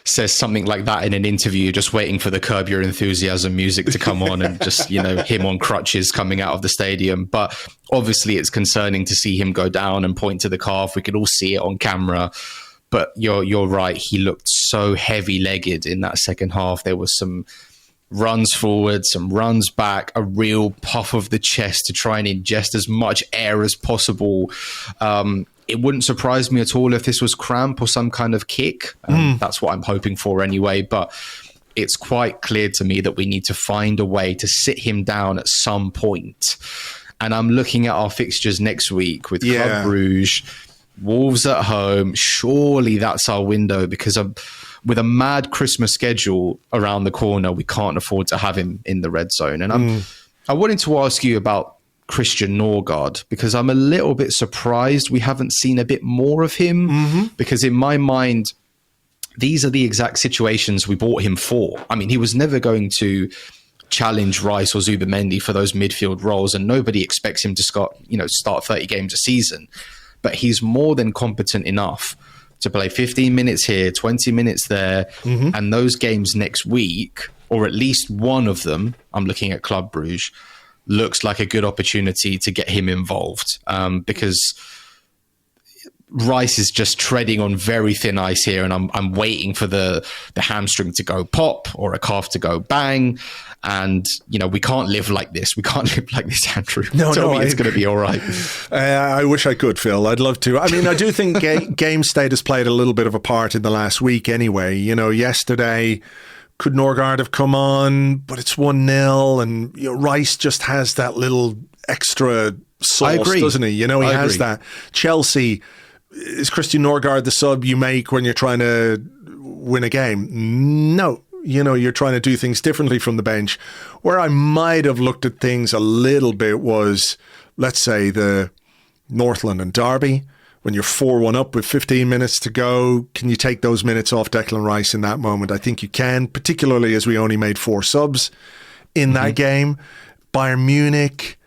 something like that in an interview, just waiting for the Curb Your Enthusiasm music to come on and just, him on crutches coming out of the stadium. But obviously it's concerning to see him go down and point to the calf. We could all see it on camera. But you're right. He looked so heavy-legged in that second half. There was some runs forward, some runs back, a real puff of the chest to try and ingest as much air as possible. It wouldn't surprise me at all if this was cramp or some kind of kick. That's what I'm hoping for anyway. But it's quite clear to me that we need to find a way to sit him down at some point. And I'm looking at our fixtures next week with Club Brugge, Wolves at home. Surely that's our window, because with a mad Christmas schedule around the corner, we can't afford to have him in the red zone. And I wanted to ask you about Christian Norgard, because I'm a little bit surprised we haven't seen a bit more of him, because in my mind, these are the exact situations we bought him for. I mean, he was never going to challenge Rice or Zubimendi for those midfield roles, and nobody expects him to start 30 games a season. But he's more than competent enough to play 15 minutes here, 20 minutes there, and those games next week, or at least one of them, I'm looking at Club Brugge, looks like a good opportunity to get him involved, because Rice is just treading on very thin ice here, and I'm waiting for the hamstring to go pop or a calf to go bang. And, we can't live like this. We can't live like this, Andrew. Tell me it's going to be all right. I wish I could, Phil. I'd love to. I mean, I do think game state has played a little bit of a part in the last week anyway. Yesterday, could Norgard have come on? But it's 1-0, and Rice just has that little extra sauce, doesn't he? He has that. Chelsea, is Christian Norgard the sub you make when you're trying to win a game? No. You're trying to do things differently from the bench. Where I might have looked at things a little bit was, let's say, the North London derby. When you're 4-1 up with 15 minutes to go, can you take those minutes off Declan Rice in that moment? I think you can, particularly as we only made 4 subs in that game. Bayern Munich,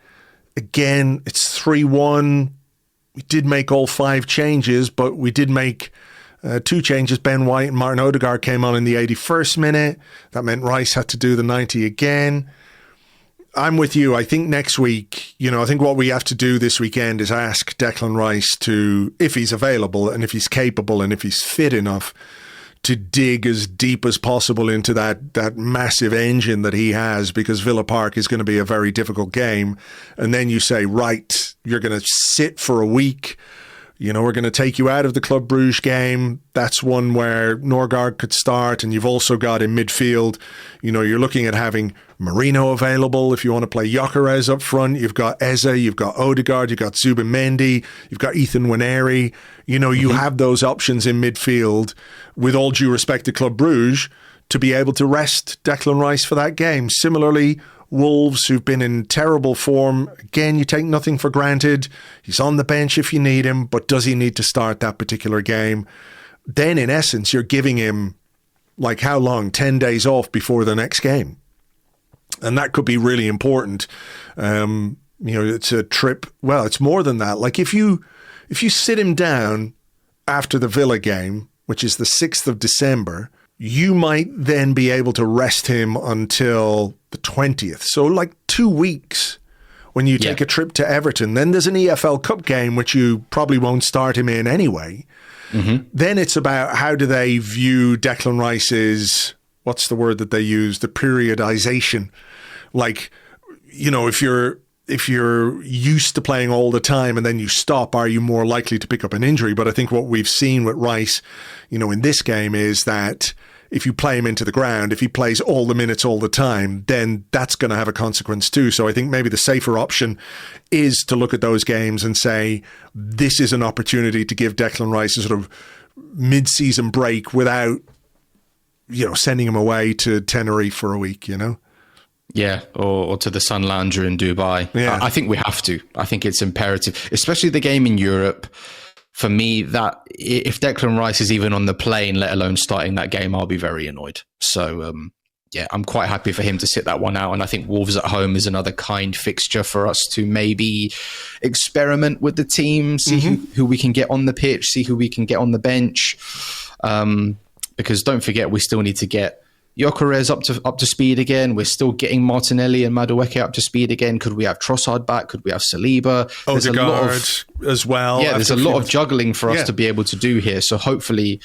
again, it's 3-1. We did make all 5 changes, but we did make 2 changes. Ben White and Martin Odegaard came on in the 81st minute. That meant Rice had to do the 90 again. I'm with you. I think next week, I think what we have to do this weekend is ask Declan Rice to, if he's available and if he's capable and if he's fit enough, to dig as deep as possible into that massive engine that he has, because Villa Park is going to be a very difficult game. And then you say, right, you're going to sit for a week. You know, we're going to take you out of the Club Brugge game. That's one where Norgard could start. And you've also got in midfield, you know, you're looking at having Merino available if you want to play Gyökeres up front. You've got Eze, you've got Odegaard, you've got Zubimendi, you've got Ethan Nwaneri. You know, you have those options in midfield, with all due respect to Club Brugge, to be able to rest Declan Rice for that game. Similarly, Wolves, who've been in terrible form, again, you take nothing for granted. He's on the bench if you need him, but does he need to start that particular game? Then, in essence, you're giving him, like, how long? 10 days off before the next game. And that could be really important. You know, it's a trip. Well, it's more than that. Like, if you sit him down after the Villa game, which is the 6th of December, you might then be able to rest him until the 20th. So like 2 weeks when you take a trip to Everton. Then there's an EFL Cup game, which you probably won't start him in anyway. Then it's about how do they view Declan Rice's, what's the word that they use? The periodization. Like, you know, if you're used to playing all the time and then you stop, are you more likely to pick up an injury? But I think what we've seen with Rice, you know, in this game is that if you play him into the ground, if he plays all the minutes all the time, then that's going to have a consequence too. So I think maybe the safer option is to look at those games and say, this is an opportunity to give Declan Rice a sort of mid-season break without, you know, sending him away to Tenerife for a week, you know? Yeah, or to the Sun Lounger in Dubai. Yeah. I think we have to. I think it's imperative, especially the game in Europe. For me, that if Declan Rice is even on the plane, let alone starting that game, I'll be very annoyed. So, yeah, I'm quite happy for him to sit that one out. And I think Wolves at home is another kind fixture for us to maybe experiment with the team, see who we can get on the pitch, see who we can get on the bench. Because don't forget, we still need to get Gyökeres up to speed again. We're still getting Martinelli and Madueke up to speed again. Could we have Trossard back? Could we have Saliba? Odegaard as well. Yeah, there's a lot of juggling for us to be able to do here. So hopefully,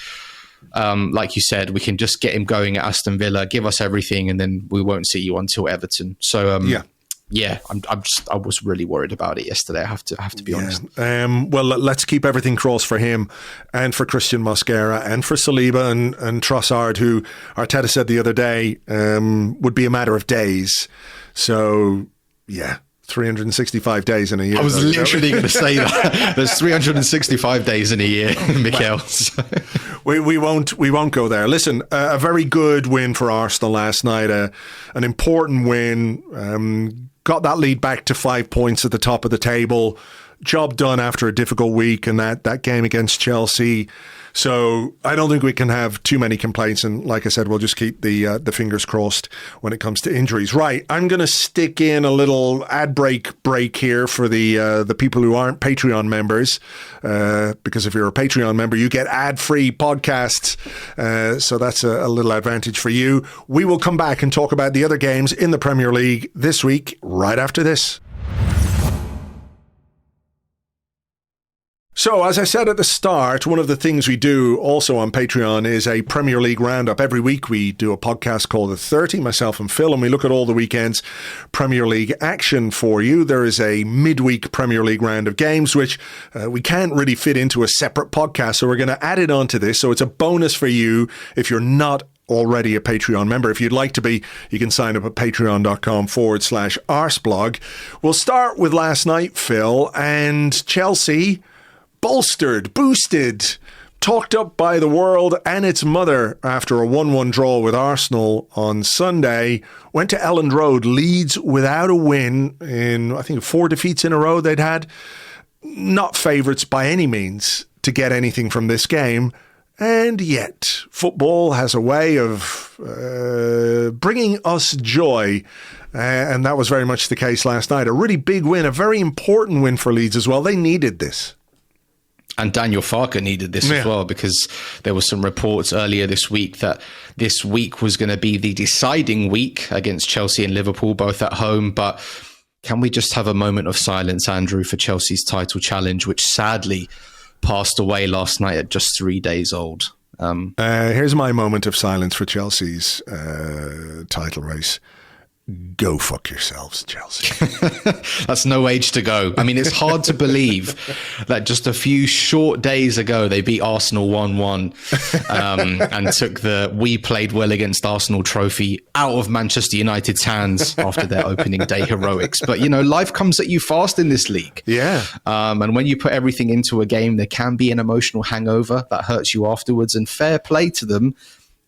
like you said, we can just get him going at Aston Villa, give us everything, and then we won't see you until Everton. So I was really worried about it yesterday. I have to be honest. Well, let's keep everything crossed for him and for Cristhian Mosquera and for Saliba and Trossard, who Arteta said the other day would be a matter of days. So, yeah. 365 days in a year. I was literally going to say that. There's 365 days in a year, Mikel. We won't go there. Listen, a very good win for Arsenal last night. An important win. Got that lead back to 5 points at the top of the table. Job done after a difficult week and that game against Chelsea. So I don't think we can have too many complaints. And like I said, we'll just keep the fingers crossed when it comes to injuries. Right, I'm going to stick in a little ad break here for the people who aren't Patreon members. Because if you're a Patreon member, you get ad-free podcasts. So that's a little advantage for you. We will come back and talk about the other games in the Premier League this week, right after this. So, as I said at the start, one of the things we do also on Patreon is a Premier League roundup. Every week we do a podcast called The 30, myself and Phil, and we look at all the weekend's Premier League action for you. There is a midweek Premier League round of games, which we can't really fit into a separate podcast, so we're going to add it onto this. So it's a bonus for you if you're not already a Patreon member. If you'd like to be, you can sign up at patreon.com/Arseblog. We'll start with last night, Phil, and Chelsea bolstered, boosted, talked up by the world and its mother after a 1-1 draw with Arsenal on Sunday. Went to Elland Road, Leeds without a win in, I think, 4 defeats in a row they'd had. Not favourites by any means to get anything from this game. And yet, football has a way of bringing us joy. And that was very much the case last night. A really big win, a very important win for Leeds as well. They needed this. And Daniel Farke needed this as well, because there were some reports earlier this week that this week was going to be the deciding week against Chelsea and Liverpool, both at home. But can we just have a moment of silence, Andrew, for Chelsea's title challenge, which sadly passed away last night at just 3 days old? Here's my moment of silence for Chelsea's title race. Go fuck yourselves, Chelsea. That's no age to go. I mean, it's hard to believe that just a few short days ago they beat Arsenal 1-1 and took the "we played well against Arsenal" trophy out of Manchester United's hands after their opening day heroics. But, you know, life comes at you fast in this league. Yeah. And when you put everything into a game, there can be an emotional hangover that hurts you afterwards, and fair play to them.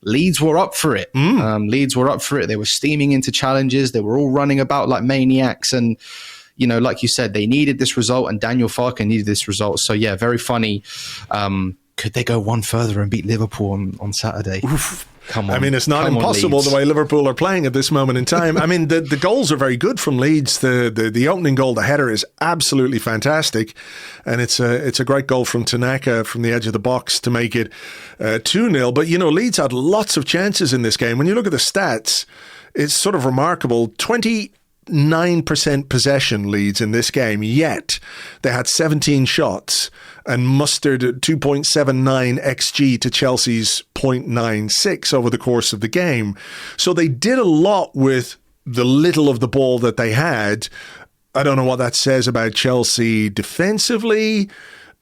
Leeds were up for it. Leeds were up for it. They were steaming into challenges. They were all running about like maniacs. And, you know, like you said, they needed this result, and Daniel Farke needed this result. So, yeah, very funny. Could they go one further and beat Liverpool on Saturday? Oof. Come on. I mean, it's not impossible the way Liverpool are playing at this moment in time. I mean, the goals are very good from Leeds. The opening goal, the header, is absolutely fantastic. And it's a great goal from Tanaka from the edge of the box to make it 2-0. But, you know, Leeds had lots of chances in this game. When you look at the stats, it's sort of remarkable. 29% possession Leeds in this game, yet they had 17 shots and mustered 2.79 XG to Chelsea's 0.96 over the course of the game. So they did a lot with the little of the ball that they had. I don't know what that says about Chelsea defensively.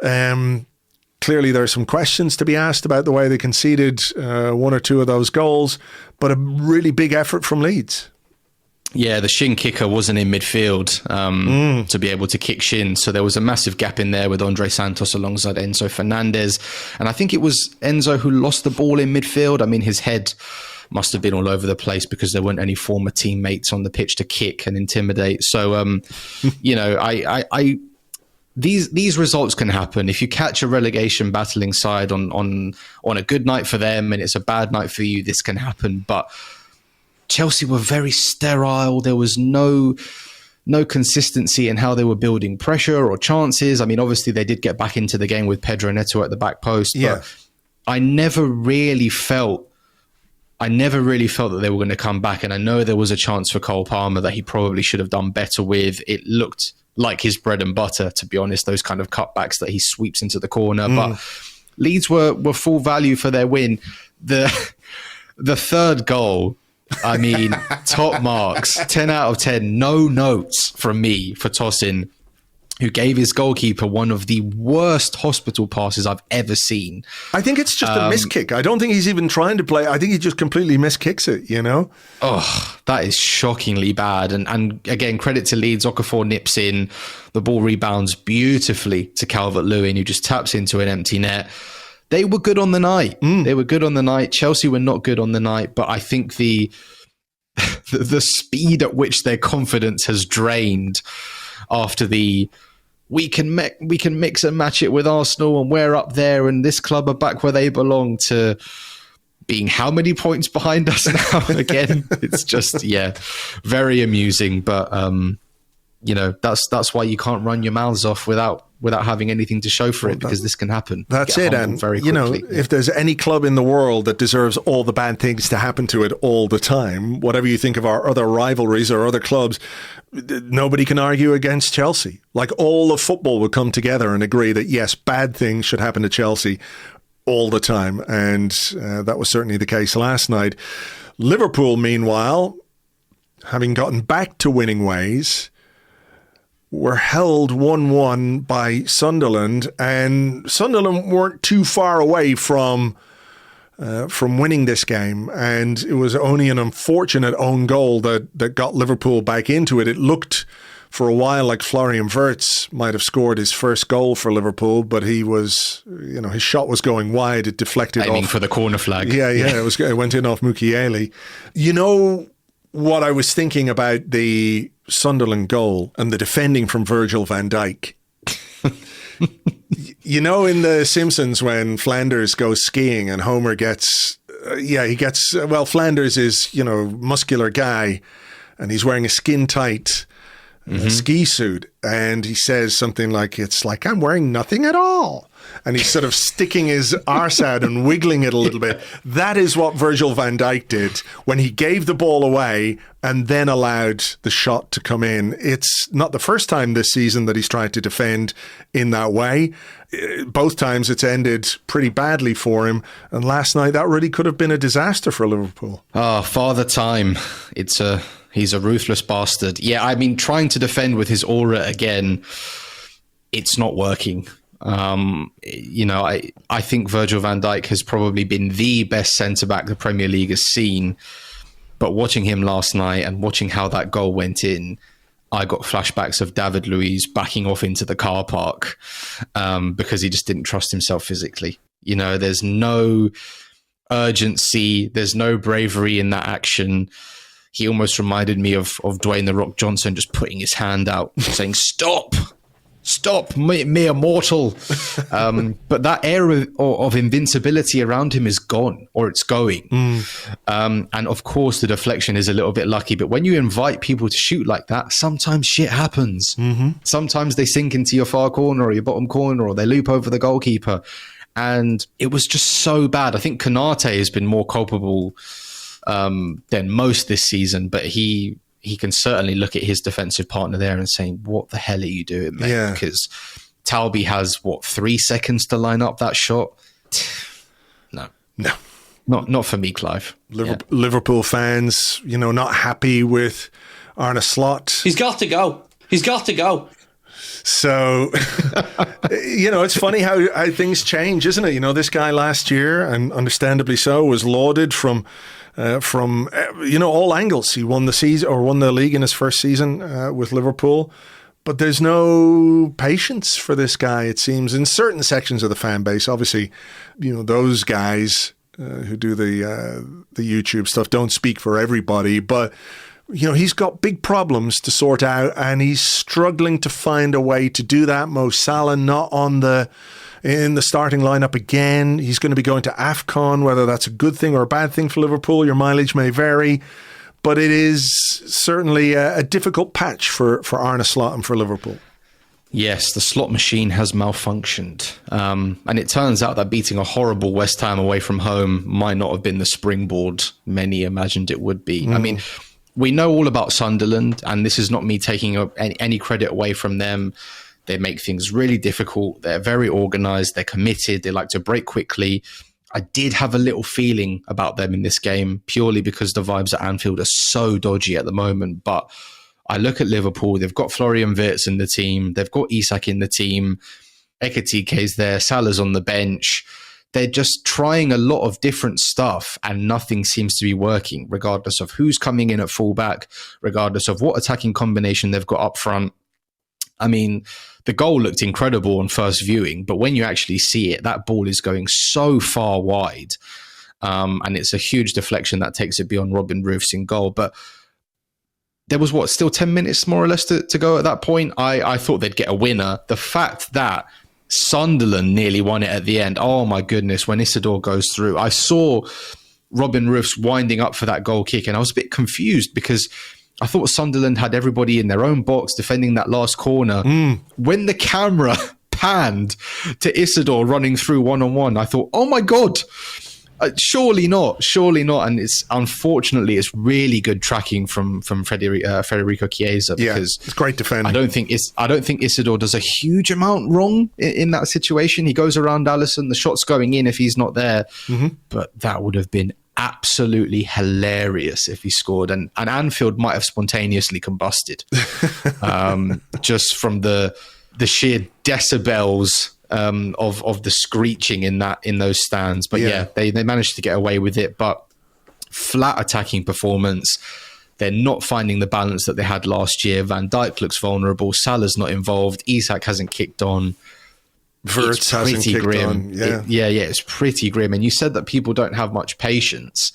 Clearly there are some questions to be asked about the way they conceded one or two of those goals, but a really big effort from Leeds. Yeah, the shin kicker wasn't in midfield to be able to kick shin. So there was a massive gap in there with Andre Santos alongside Enzo Fernandez. And I think it was Enzo who lost the ball in midfield. I mean, his head must have been all over the place because there weren't any former teammates on the pitch to kick and intimidate. So, you know, these results can happen. If you catch a relegation battling side on a good night for them and it's a bad night for you, this can happen. But Chelsea were very sterile. There was no consistency in how they were building pressure or chances. I mean, obviously they did get back into the game with Pedro Neto at the back post. Yeah. But I never really felt that they were going to come back. And I know there was a chance for Cole Palmer that he probably should have done better with. It looked like his bread and butter, to be honest, those kind of cutbacks that he sweeps into the corner. But Leeds were full value for their win. The third goal, I mean, top marks, 10 out of 10, no notes from me for Tosin, who gave his goalkeeper one of the worst hospital passes I've ever seen. I think it's just a miss kick. I don't think he's even trying to play. I think he just completely miskicks it, you know? Oh, that is shockingly bad. And again, credit to Leeds. Okafor nips in. The ball rebounds beautifully to Calvert-Lewin, who just taps into an empty net. They were good on the night. They were good on the night. Chelsea were not good on the night, but I think the speed at which their confidence has drained after we can mix and match it with Arsenal and we're up there and this club are back where they belong, to being how many points behind us now again. It's just, yeah, very amusing. But you know, that's why you can't run your mouths off without having anything to show for it, because this can happen. That's it. And, very quickly. You know, if there's any club in the world that deserves all the bad things to happen to it all the time, whatever you think of our other rivalries or other clubs, nobody can argue against Chelsea. Like, all of football would come together and agree that, yes, bad things should happen to Chelsea all the time. And that was certainly the case last night. Liverpool, meanwhile, having gotten back to winning ways, were held 1-1 by Sunderland, and Sunderland weren't too far away from winning this game, and it was only an unfortunate own goal that got Liverpool back into it. It looked for a while like Florian Wirtz might have scored his first goal for Liverpool, but he was, you know, his shot was going wide. It deflected aiming off for the corner flag. Yeah. It went in off Mukiele. You know what I was thinking about the Sunderland goal and the defending from Virgil van Dijk? You know, in The Simpsons, when Flanders goes skiing and Homer gets, Flanders is, you know, muscular guy, and he's wearing a skin tight ski suit, and he says something like, it's like I'm wearing nothing at all. and he's sort of sticking his arse out and wiggling it a little bit. That is what Virgil van Dijk did when he gave the ball away and then allowed the shot to come in. It's not the first time this season that he's tried to defend in that way. Both times it's ended pretty badly for him. And last night, that really could have been a disaster for Liverpool. Father Time. He's a ruthless bastard. Yeah, I mean, trying to defend with his aura again, it's not working. I think Virgil van Dijk has probably been the best centre-back the Premier League has seen. But watching him last night and watching how that goal went in, I got flashbacks of David Luiz backing off into the car park because he just didn't trust himself physically. You know, there's no urgency, there's no bravery in that action. He almost reminded me of Dwayne "The Rock" Johnson just putting his hand out, saying, Stop, mere mortal. But that air of invincibility around him is gone, or it's going. And of course, the deflection is a little bit lucky. But when you invite people to shoot like that, sometimes shit happens. Sometimes they sink into your far corner or your bottom corner, or they loop over the goalkeeper. And it was just so bad. I think Konate has been more culpable than most this season, but he can certainly look at his defensive partner there and saying, what the hell are you doing, mate? Yeah. Because Talby has, 3 seconds to line up that shot? No. Not for me, Clive. Liverpool fans, not happy with Arne Slot. He's got to go. So, it's funny how things change, isn't it? This guy last year, and understandably so, was lauded from all angles. He won the season or won the league in his first season with Liverpool, but there's no patience for this guy, it seems, in certain sections of the fan base. Obviously, those guys who do the YouTube stuff don't speak for everybody, but he's got big problems to sort out, and he's struggling to find a way to do that. Mo Salah not in the starting lineup again. He's going to be going to AFCON. Whether that's a good thing or a bad thing for Liverpool, your mileage may vary. But it is certainly a difficult patch for Arne Slot and for Liverpool. Yes, the slot machine has malfunctioned. And it turns out that beating a horrible West Ham away from home might not have been the springboard many imagined it would be. I mean, we know all about Sunderland, and this is not me taking any credit away from them. They make things really difficult. They're very organised. They're committed. They like to break quickly. I did have a little feeling about them in this game, purely because the vibes at Anfield are so dodgy at the moment. But I look at Liverpool. They've got Florian Wirtz in the team. They've got Isak in the team. Ekitike's there. Salah's on the bench. They're just trying a lot of different stuff, and nothing seems to be working, regardless of who's coming in at fullback, regardless of what attacking combination they've got up front. I mean, the goal looked incredible on first viewing, but when you actually see it, that ball is going so far wide. And it's a huge deflection that takes it beyond Robin Roofs in goal. But there was, still 10 minutes more or less to go at that point? I thought they'd get a winner. The fact that Sunderland nearly won it at the end, oh my goodness, when Isidore goes through. I saw Robin Roofs winding up for that goal kick, and I was a bit confused because I thought Sunderland had everybody in their own box defending that last corner. When the camera panned to Isidore running through one-on-one, I thought, oh my God, surely not. And unfortunately, it's really good tracking from Federico Chiesa, because it's great defending. I don't think Isidore does a huge amount wrong in that situation. He goes around Alisson, the shot's going in if he's not there, but that would have been absolutely hilarious if he scored, and Anfield might have spontaneously combusted just from the sheer decibels of the screeching in those stands. But yeah, they managed to get away with it, but flat attacking performance. They're not finding the balance that they had last year. Van Dijk looks vulnerable. Salah's not involved. Isak hasn't kicked on. Wirtz hasn't kicked on. It's pretty grim. And you said that people don't have much patience,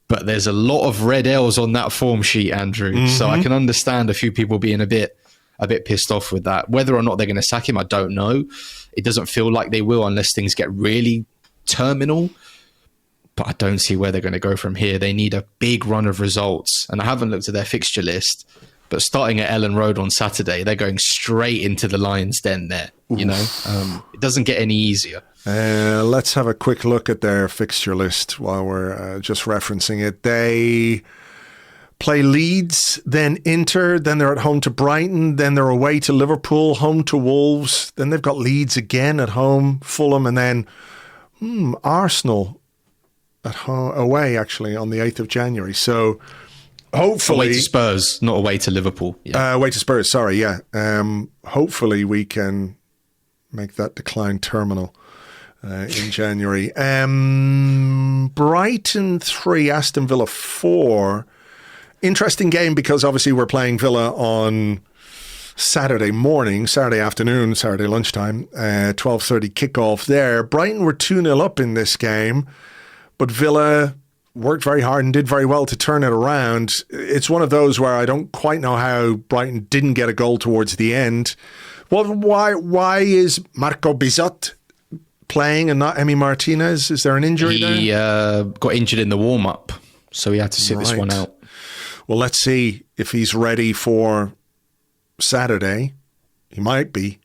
but there's a lot of red L's on that form sheet, Andrew. So I can understand a few people being a bit pissed off with that. Whether or not they're going to sack him, I don't know. It doesn't feel like they will unless things get really terminal. But I don't see where they're going to go from here. They need a big run of results. And I haven't looked at their fixture list, but starting at Ellen Road on Saturday, they're going straight into the Lions' Den there. You know, it doesn't get any easier. Let's have a quick look at their fixture list while we're just referencing it. They play Leeds, then Inter, then they're at home to Brighton, then they're away to Liverpool, home to Wolves, then they've got Leeds again at home, Fulham, and then Arsenal at home, away actually on the 8th of January. So hopefully... Away to Spurs, not away to Liverpool. Yeah. Away to Spurs, sorry, yeah. Hopefully we can make that decline terminal in January. Brighton 3, Aston Villa 4. Interesting game because obviously we're playing Villa on Saturday morning, Saturday afternoon, Saturday lunchtime, 12:30 kickoff there. Brighton were 2-0 up in this game, but Villa worked very hard and did very well to turn it around. It's one of those where I don't quite know how Brighton didn't get a goal towards the end. Well, why is Marco Bizot playing and not Emi Martinez? Is there an injury there? He got injured in the warm-up, so he had to sit this one out. Well, let's see if he's ready for Saturday. He might be.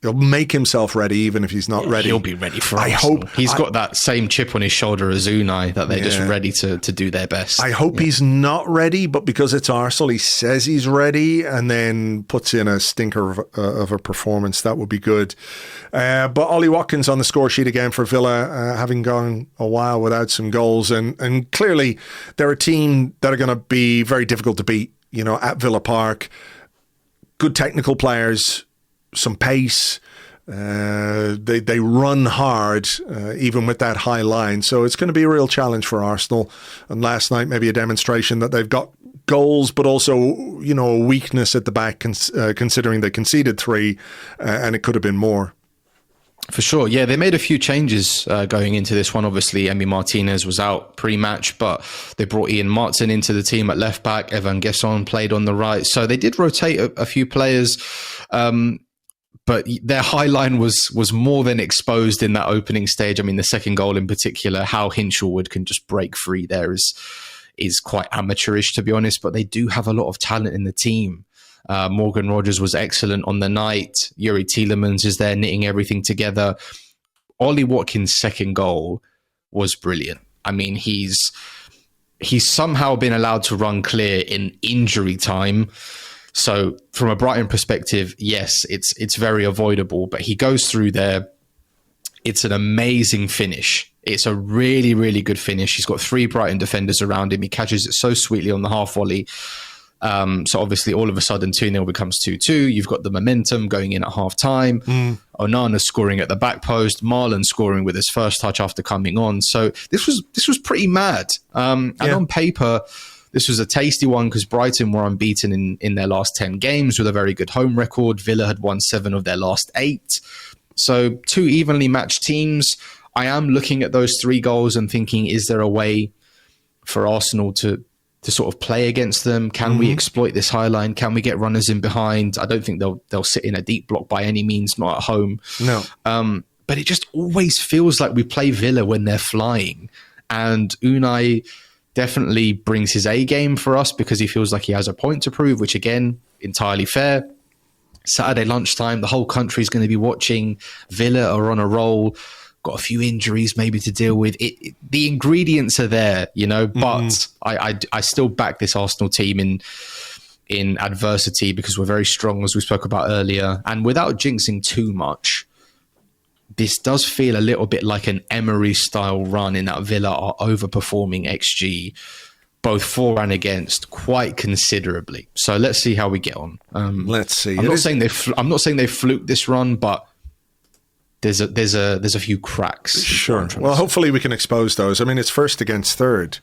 He'll make himself ready even if he's not ready. He'll be ready for Arsenal. He's got that same chip on his shoulder as Unai, that they're just ready to do their best. I hope he's not ready, but because it's Arsenal, he says he's ready and then puts in a stinker of a performance. That would be good. But Ollie Watkins on the score sheet again for Villa, having gone a while without some goals. And clearly they're a team that are going to be very difficult to beat, you know, at Villa Park. Good technical players, some pace. They run hard, even with that high line. So it's going to be a real challenge for Arsenal. And last night, maybe a demonstration that they've got goals, but also, you know, a weakness at the back, considering they conceded 3, and it could have been more. For sure. Yeah, they made a few changes going into this one. Obviously, Emi Martinez was out pre-match, but they brought Ian Martin into the team at left back. Evan Gesson played on the right. So they did rotate a few players. But their high line was more than exposed in that opening stage. I mean, the second goal in particular, how Hinchelwood can just break free there is quite amateurish, to be honest. But they do have a lot of talent in the team. Morgan Rogers was excellent on the night. Yuri Tielemans is there knitting everything together. Ollie Watkins' second goal was brilliant. I mean, he's somehow been allowed to run clear in injury time. So from a Brighton perspective, yes, it's very avoidable, but he goes through there. It's an amazing finish. It's a really, really good finish. He's got 3 Brighton defenders around him. He catches it so sweetly on the half volley. So obviously all of a sudden 2-0 becomes 2-2. You've got the momentum going in at half time. Onana scoring at the back post. Marlon scoring with his first touch after coming on. So this was pretty mad. And on paper, this was a tasty one because Brighton were unbeaten in their last 10 games with a very good home record. Villa had won 7 of their last 8. So 2 evenly matched teams. I am looking at those 3 goals and thinking, is there a way for Arsenal to sort of play against them? Can we exploit this high line? Can we get runners in behind? I don't think they'll sit in a deep block by any means, not at home. No. But it just always feels like we play Villa when they're flying. And Unai definitely brings his A game for us because he feels like he has a point to prove, which again, entirely fair. Saturday lunchtime, the whole country is going to be watching. Villa are on a roll, got a few injuries maybe to deal with. The ingredients are there, you know, but I still back this Arsenal team in adversity because we're very strong, as we spoke about earlier. And without jinxing too much, this does feel a little bit like an Emery-style run in that Villa are overperforming XG, both for and against, quite considerably. So let's see how we get on. Let's see. I'm not saying they fluked this run, but there's a few cracks. Sure. Well, hopefully we can expose those. I mean, it's first against third.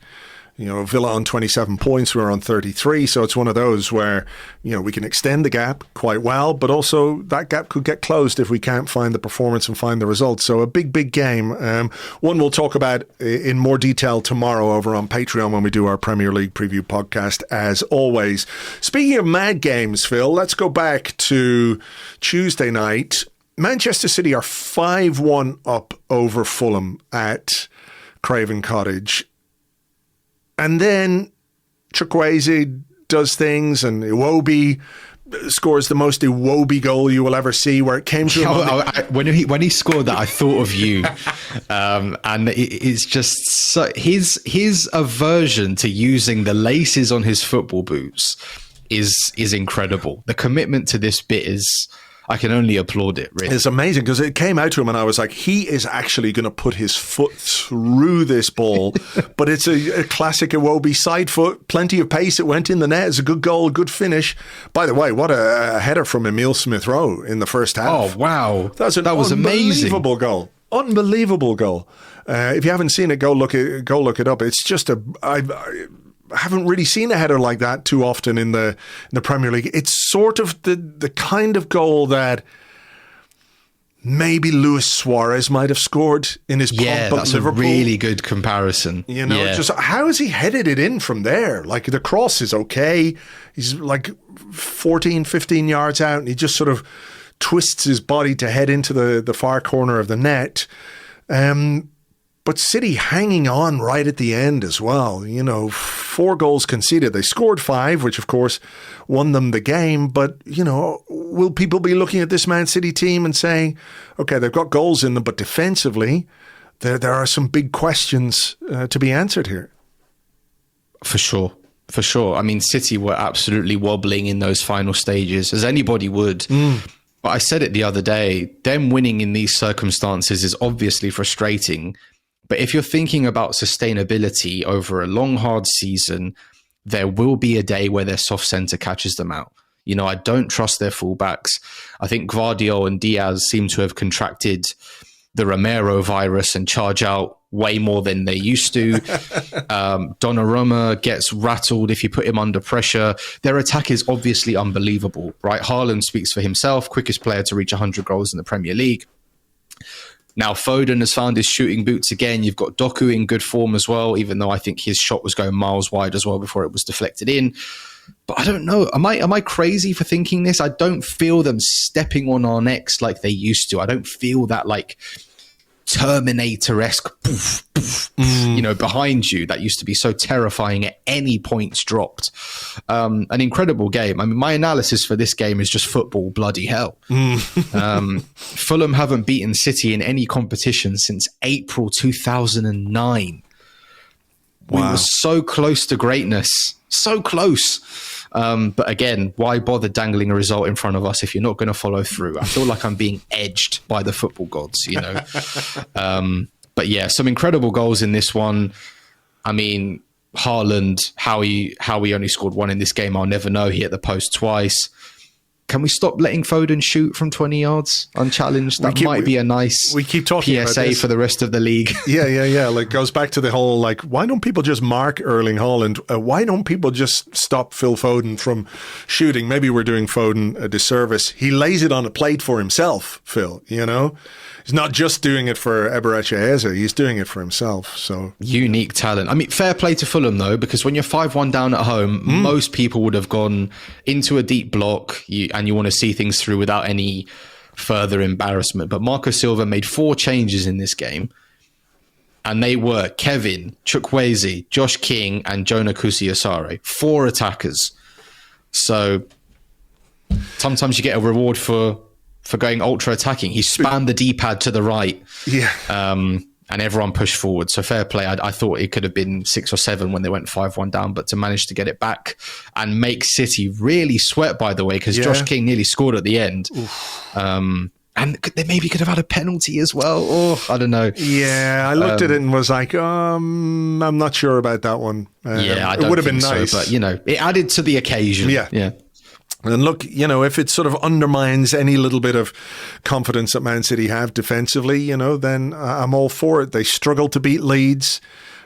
You know, Villa on 27 points, we're on 33. So it's one of those where, you know, we can extend the gap quite well, but also that gap could get closed if we can't find the performance and find the results. So a big, big game. One we'll talk about in more detail tomorrow over on Patreon when we do our Premier League preview podcast, as always. Speaking of mad games, Phil, let's go back to Tuesday night. Manchester City are 5-1 up over Fulham at Craven Cottage. And then Chukwueze does things and Iwobi scores the most Iwobi goal you will ever see, where it came to him. When he scored that, I thought of you, and it's just his aversion to using the laces on his football boots is incredible. The commitment to this bit is. I can only applaud it, really. It's amazing because it came out to him and I was like, he is actually going to put his foot through this ball. But it's a classic Iwobi side foot, plenty of pace. It went in the net. It's a good goal, good finish. By the way, what a header from Emile Smith-Rowe in the first half. Oh, wow. That was amazing. Unbelievable goal. Unbelievable goal. If you haven't seen it, go look it up. It's just I haven't really seen a header like that too often in the Premier League. It's sort of the kind of goal that maybe Luis Suarez might have scored in his pomp at that's Liverpool. A really good comparison. Just how has he headed it in from there? Like, the cross is okay. He's like 14, 15 yards out, and he just sort of twists his body to head into the far corner of the net. But City hanging on right at the end as well. 4 goals conceded. They scored 5, which of course won them the game. But, will people be looking at this Man City team and saying, okay, they've got goals in them, but defensively, there are some big questions to be answered here? For sure. For sure. I mean, City were absolutely wobbling in those final stages, as anybody would. But I said it the other day, them winning in these circumstances is obviously frustrating. But if you're thinking about sustainability over a long, hard season, there will be a day where their soft centre catches them out. I don't trust their fullbacks. I think Gvardiol and Diaz seem to have contracted the Romero virus and charge out way more than they used to. Donnarumma gets rattled if you put him under pressure. Their attack is obviously unbelievable, right? Haaland speaks for himself, quickest player to reach 100 goals in the Premier League. Now, Foden has found his shooting boots again. You've got Doku in good form as well, even though I think his shot was going miles wide as well before it was deflected in. But I don't know. Am I crazy for thinking this? I don't feel them stepping on our necks like they used to. I don't feel that like Terminator-esque poof, poof, poof, behind you that used to be so terrifying at any points dropped. An incredible game. I mean, my analysis for this game is just football bloody hell. Fulham haven't beaten City in any competition since April 2009. Wow. We were so close to greatness. So close. But again, why bother dangling a result in front of us if you're not going to follow through? I feel like I'm being edged by the football gods, But yeah, some incredible goals in this one. I mean, Haaland, how he only scored 1 in this game, I'll never know. He hit the post twice. Can we stop letting Foden shoot from 20 yards unchallenged? That might be a nice we keep talking PSA for the rest of the league. Yeah. Like, goes back to the whole, like, why don't people just mark Erling Haaland? Why don't people just stop Phil Foden from shooting? Maybe we're doing Foden a disservice. He lays it on a plate for himself, Phil, He's not just doing it for Eberechi Eze, he's doing it for himself. So unique talent. I mean, fair play to Fulham though, because when you're 5-1 down at home, most people would have gone into a deep block and you want to see things through without any further embarrassment. But Marco Silva made 4 changes in this game, and they were Kevin, Chukwueze, Josh King, and Jonah Kusi-Asare. 4 attackers. So sometimes you get a reward for going ultra attacking. He spanned the D-pad to the right. Yeah. And everyone pushed forward. So fair play. I thought it could have been 6 or 7 when they went 5-1 down, but to manage to get it back and make City really sweat, by the way, because Josh King nearly scored at the end. And they maybe could have had a penalty as well. Oh, I don't know. Yeah, I looked at it and was like, I'm not sure about that one. I don't it would have been think nice. So, but, it added to the occasion. Yeah. And look, if it sort of undermines any little bit of confidence that Man City have defensively, then I'm all for it. They struggled to beat Leeds,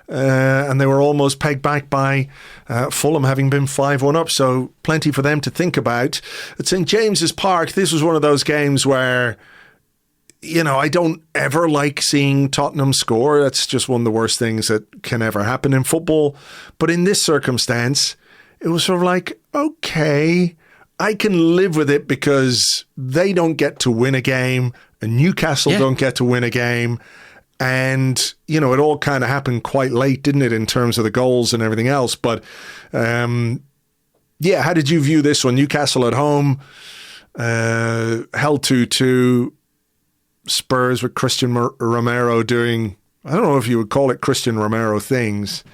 and they were almost pegged back by Fulham having been 5-1 up. So plenty for them to think about. At St James's Park, this was one of those games where, I don't ever like seeing Tottenham score. That's just one of the worst things that can ever happen in football. But in this circumstance, it was sort of like, okay, I can live with it because they don't get to win a game and Newcastle don't get to win a game. And, it all kind of happened quite late, didn't it, in terms of the goals and everything else. But yeah, how did you view this one? Newcastle at home, held 2-2. Spurs with Cristhian Romero doing, I don't know if you would call it Cristhian Romero things.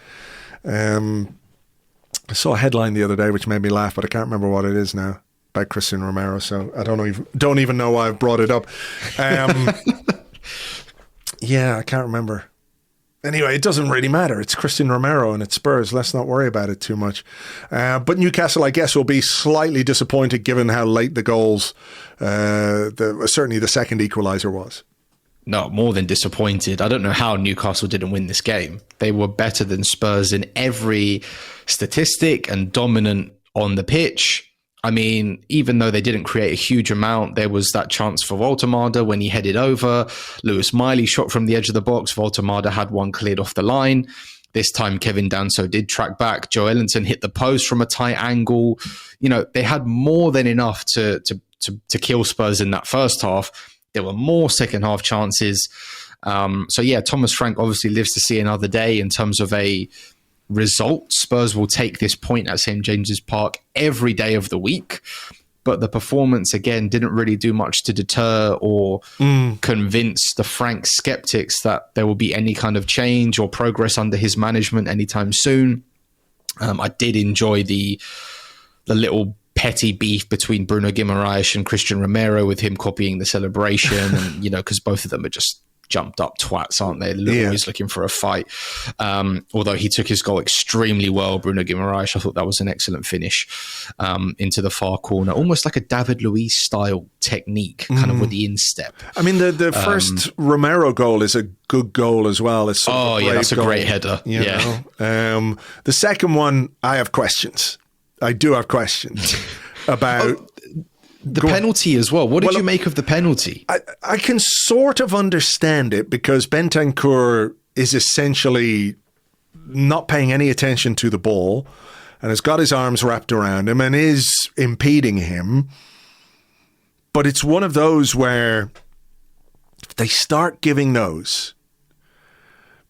I saw a headline the other day which made me laugh, but I can't remember what it is now, about Cristhian Romero, so I don't even know why I've brought it up. Yeah, I can't remember. Anyway, it doesn't really matter. It's Cristhian Romero and it's Spurs. Let's not worry about it too much. But Newcastle, I guess, will be slightly disappointed given how late the goals, certainly the second equaliser was. No, more than disappointed. I don't know how Newcastle didn't win this game. They were better than Spurs in every statistic and dominant on the pitch. I mean, even though they didn't create a huge amount, there was that chance for Voltemade when he headed over. Lewis Miley shot from the edge of the box. Voltemade had one cleared off the line. This time, Kevin Danso did track back. Joe Ellington hit the post from a tight angle. You know, they had more than enough to kill Spurs in that first half. There were more second half chances. So yeah, Thomas Frank obviously lives to see another day in terms of a result. Spurs will take this point at St. James's Park every day of the week. But the performance, again, didn't really do much to deter or convince the Frank skeptics that there will be any kind of change or progress under his management anytime soon. I did enjoy the little petty beef between Bruno Guimaraes and Cristhian Romero with him copying the celebration. And, you know, because both of them are just jumped up twats, aren't they? Always looking for a fight. Although he took his goal extremely well, Bruno Guimaraes. I thought that was an excellent finish into the far corner. Almost like a David Luiz style technique, kind of with the instep. I mean, the first Romero goal is a good goal as well. It's that's a goal, great header. You know? The second one, I have questions. I do have questions about... The penalty as well. What did you make of the penalty? I can sort of understand it because Bentancur is essentially not paying any attention to the ball and has got his arms wrapped around him and is impeding him. But it's one of those where if they start giving those,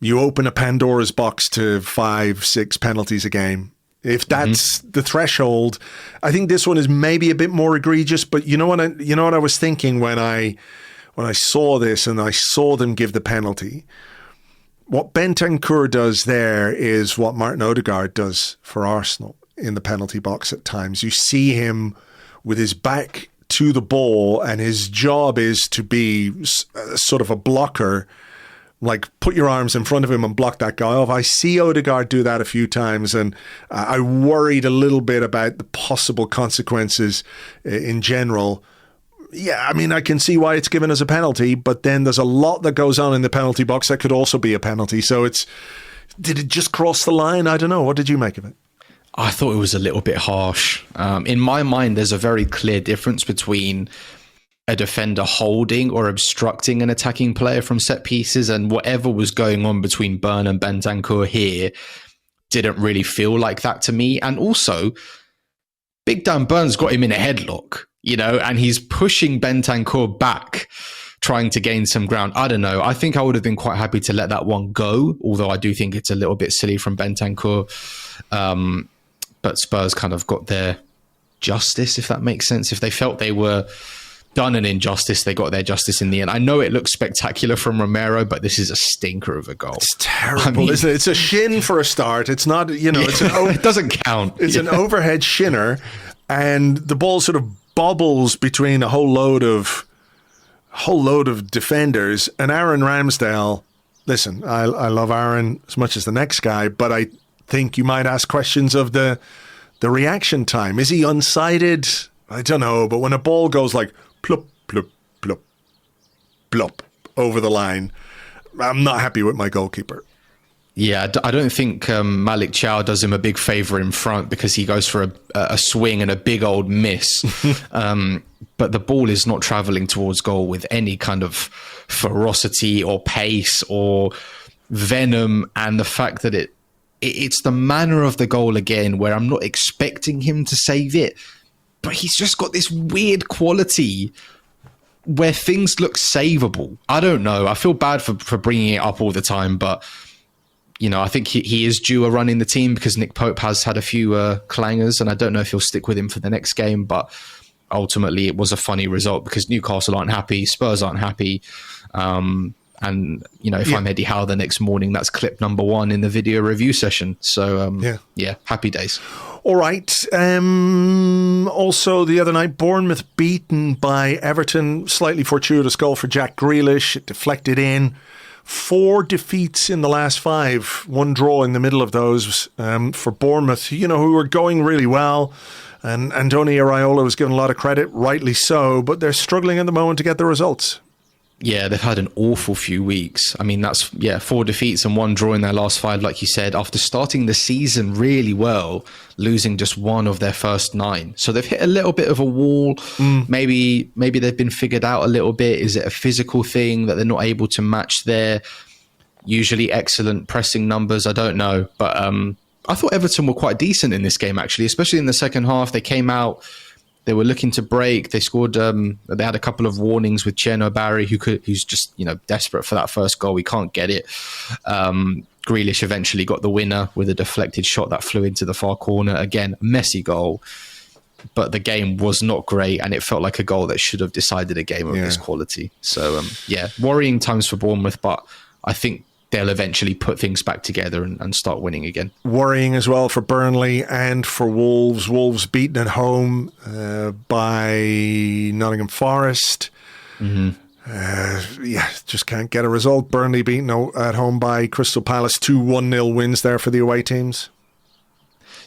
you open a Pandora's box to 5-6 penalties a game. If that's the threshold, I think this one is maybe a bit more egregious. But you know what I was thinking when I saw this and I saw them give the penalty. What Bentancur does there is what Martin Odegaard does for Arsenal in the penalty box at times. You see him with his back to the ball, and his job is to be sort of a blocker. Like, put your arms in front of him and block that guy off. I see Odegaard do that a few times, and I worried a little bit about the possible consequences in general. Yeah, I mean, I can see why it's given as a penalty, but then there's a lot that goes on in the penalty box that could also be a penalty. So did it just cross the line? I don't know. What did you make of it? I thought it was a little bit harsh. In my mind, there's a very clear difference between a defender holding or obstructing an attacking player from set pieces, and whatever was going on between Burn and Bentancur here didn't really feel like that to me. And also, Big Dan Burn's got him in a headlock, you know, and he's pushing Bentancur back, trying to gain some ground. I don't know. I think I would have been quite happy to let that one go, although I do think it's a little bit silly from Bentancur. But Spurs kind of got their justice, if that makes sense. If they felt they were done an injustice, they got their justice in the end. I know it looks spectacular from Romero, but this is a stinker of a goal. It's terrible, isn't it? It's a shin for a start. It's not, it's it doesn't count. It's an overhead shinner, and the ball sort of bobbles between a whole load of defenders. And Aaron Ramsdale, listen, I love Aaron as much as the next guy, but I think you might ask questions of the reaction time. Is he unsighted? I don't know, but when a ball goes like plop, plop, plop, plop over the line, I'm not happy with my goalkeeper. Yeah, I don't think Malik Chow does him a big favour in front because he goes for a swing and a big old miss. But the ball is not travelling towards goal with any kind of ferocity or pace or venom. And the fact that it's the manner of the goal again, where I'm not expecting him to save it, but he's just got this weird quality where things look savable. I don't know. I feel bad for bringing it up all the time, but I think he is due a run in the team because Nick Pope has had a few clangers, and I don't know if he'll stick with him for the next game, but ultimately it was a funny result because Newcastle aren't happy, Spurs aren't happy. And, if I'm Eddie Howe the next morning, that's clip number 1 in the video review session. So, happy days. All right. Also, the other night, Bournemouth beaten by Everton. Slightly fortuitous goal for Jack Grealish. It deflected in. 4 defeats in the last 5. 1 draw in the middle of those for Bournemouth, who were going really well. And Andoni Iraola was given a lot of credit, rightly so, but they're struggling at the moment to get the results. Yeah, they've had an awful few weeks. I mean, that's 4 defeats and 1 draw in their last 5, like you said, after starting the season really well, losing just 1 of their first 9. So they've hit a little bit of a wall. Maybe they've been figured out a little bit. Is it a physical thing that they're not able to match their usually excellent pressing numbers? I don't know. But I thought Everton were quite decent in this game, actually, especially in the second half. They came out. They were looking to break. They scored. They had a couple of warnings with Cherno Barry, who's just desperate for that first goal. He can't get it. Grealish eventually got the winner with a deflected shot that flew into the far corner. Again, messy goal, but the game was not great, and it felt like a goal that should have decided a game of this quality. So worrying times for Bournemouth, but I think they'll eventually put things back together and start winning again. Worrying as well for Burnley and for Wolves. Wolves beaten at home by Nottingham Forest. Just can't get a result. Burnley beaten at home by Crystal Palace. 2 1-0 wins there for the away teams.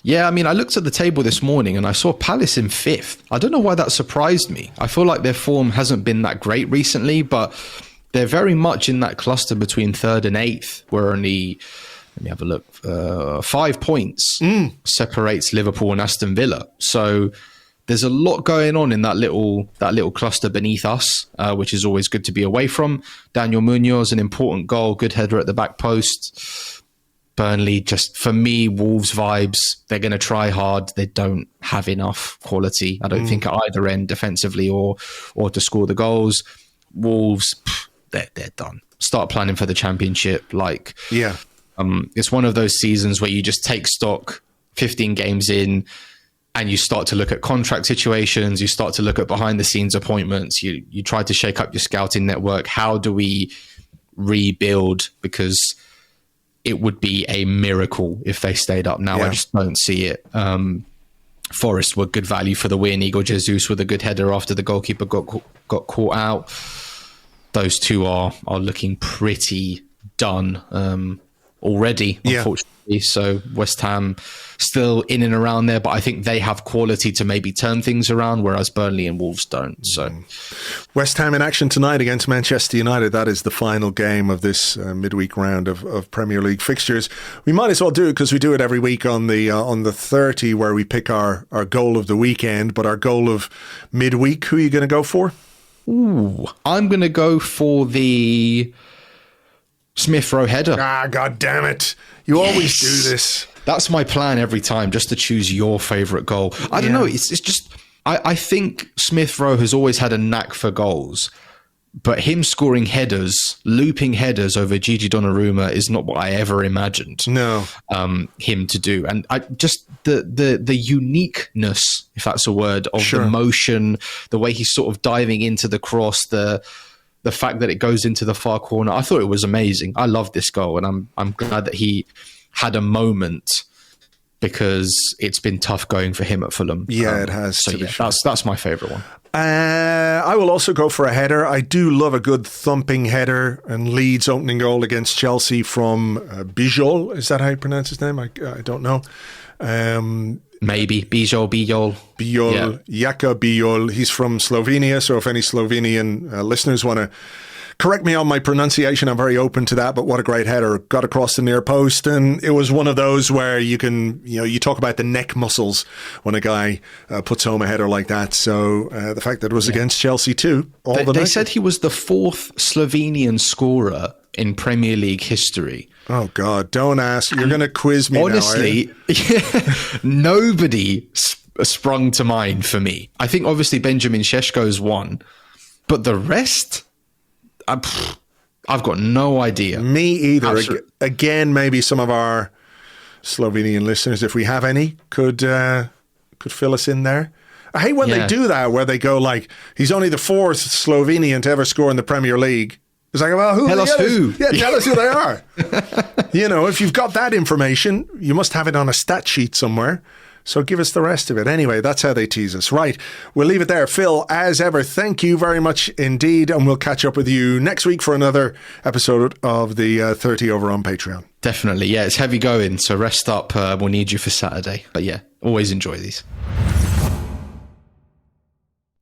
Yeah, I mean, I looked at the table this morning and I saw Palace in 5th. I don't know why that surprised me. I feel like their form hasn't been that great recently, but they're very much in that cluster between 3rd and 8th. We're only, let me have a look, 5 points separates Liverpool and Aston Villa. So there's a lot going on in that little cluster beneath us, which is always good to be away from. Daniel Munoz, an important goal, good header at the back post. Burnley, just for me, Wolves vibes. They're going to try hard. They don't have enough quality, I don't think, at either end, defensively or to score the goals. Wolves, they're done. Start planning for the championship. It's one of those seasons where you just take stock 15 games in and you start to look at contract situations. You start to look at behind the scenes appointments. You try to shake up your scouting network. How do we rebuild? Because it would be a miracle if they stayed up now. I just don't see it. Forest were good value for the win. Igor Jesus with a good header after the goalkeeper got caught out. Those two are looking pretty done already, unfortunately. So West Ham still in and around there, but I think they have quality to maybe turn things around, whereas Burnley and Wolves don't. So West Ham in action tonight against Manchester United. That is the final game of this midweek round of Premier League fixtures. We might as well do it because we do it every week on the 30, where we pick our goal of the weekend, but our goal of midweek. Who are you going to go for? Ooh, I'm going to go for the Smith Rowe header. God damn it. You always do this. That's my plan every time, just to choose your favourite goal. I don't know. It's just, I think Smith Rowe has always had a knack for goals, but him scoring headers, looping headers over Gigi Donnarumma is not what I ever imagined him to do. And I just, the uniqueness, if that's a word, of the motion, the way he's sort of diving into the cross, the fact that it goes into the far corner. I thought it was amazing. I love this goal, and I'm glad that he had a moment, because it's been tough going for him at Fulham. It has. So that's my favourite one. I will also go for a header. I do love a good thumping header, and Leeds' opening goal against Chelsea from Bijol. Is that how you pronounce his name? I don't know. Maybe Bijol. Jaka Bijol. He's from Slovenia, so if any Slovenian listeners want to correct me on my pronunciation, I'm very open to that, but what a great header. Got across the near post, and it was one of those where you can, you talk about the neck muscles when a guy puts home a header like that. So the fact that it was against Chelsea too. They said he was the 4th Slovenian scorer in Premier League history. Oh God, don't ask. You're going to quiz me honestly, now, nobody sprung to mind for me. I think obviously Benjamin Šeško's one, but the rest... I've got no idea. Me either. Again, maybe some of our Slovenian listeners, if we have any, could fill us in there. I hate when they do that, where they go like, he's only the 4th Slovenian to ever score in the Premier League. It's like, well, tell us who? Yeah, tell us who they are. If you've got that information, you must have it on a stat sheet somewhere. So give us the rest of it. Anyway, that's how they tease us. Right, we'll leave it there. Phil, as ever, thank you very much indeed. And we'll catch up with you next week for another episode of the 30 over on Patreon. Definitely. Yeah, it's heavy going. So rest up. We'll need you for Saturday. But yeah, always enjoy these.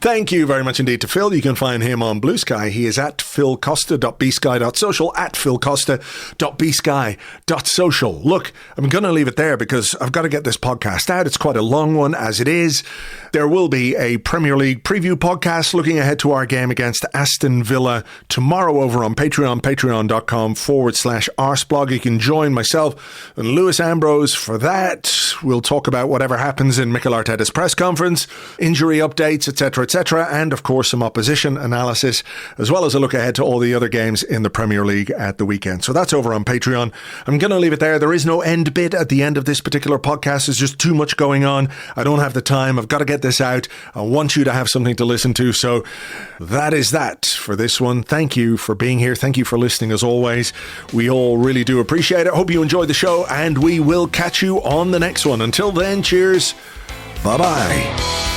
Thank you very much indeed to Phil. You can find him on Blue Sky. He is at philcosta.bsky.social, at philcosta.bsky.social. Look, I'm going to leave it there because I've got to get this podcast out. It's quite a long one as it is. There will be a Premier League preview podcast looking ahead to our game against Aston Villa tomorrow over on Patreon, patreon.com/Arseblog. You can join myself and Lewis Ambrose for that. We'll talk about whatever happens in Mikel Arteta's press conference, injury updates, etc., and of course some opposition analysis, as well as a look ahead to all the other games in the Premier League at the weekend. So that's over on Patreon. I'm going to leave it there. There is no end bit at the end of this particular podcast. There's just too much going on. I don't have the time. I've got to get this out. I want you to have something to listen to. So that is that for this one. Thank you for being here. Thank you for listening as always. We all really do appreciate it. Hope you enjoyed the show and we will catch you on the next one. Until then, cheers. Bye-bye.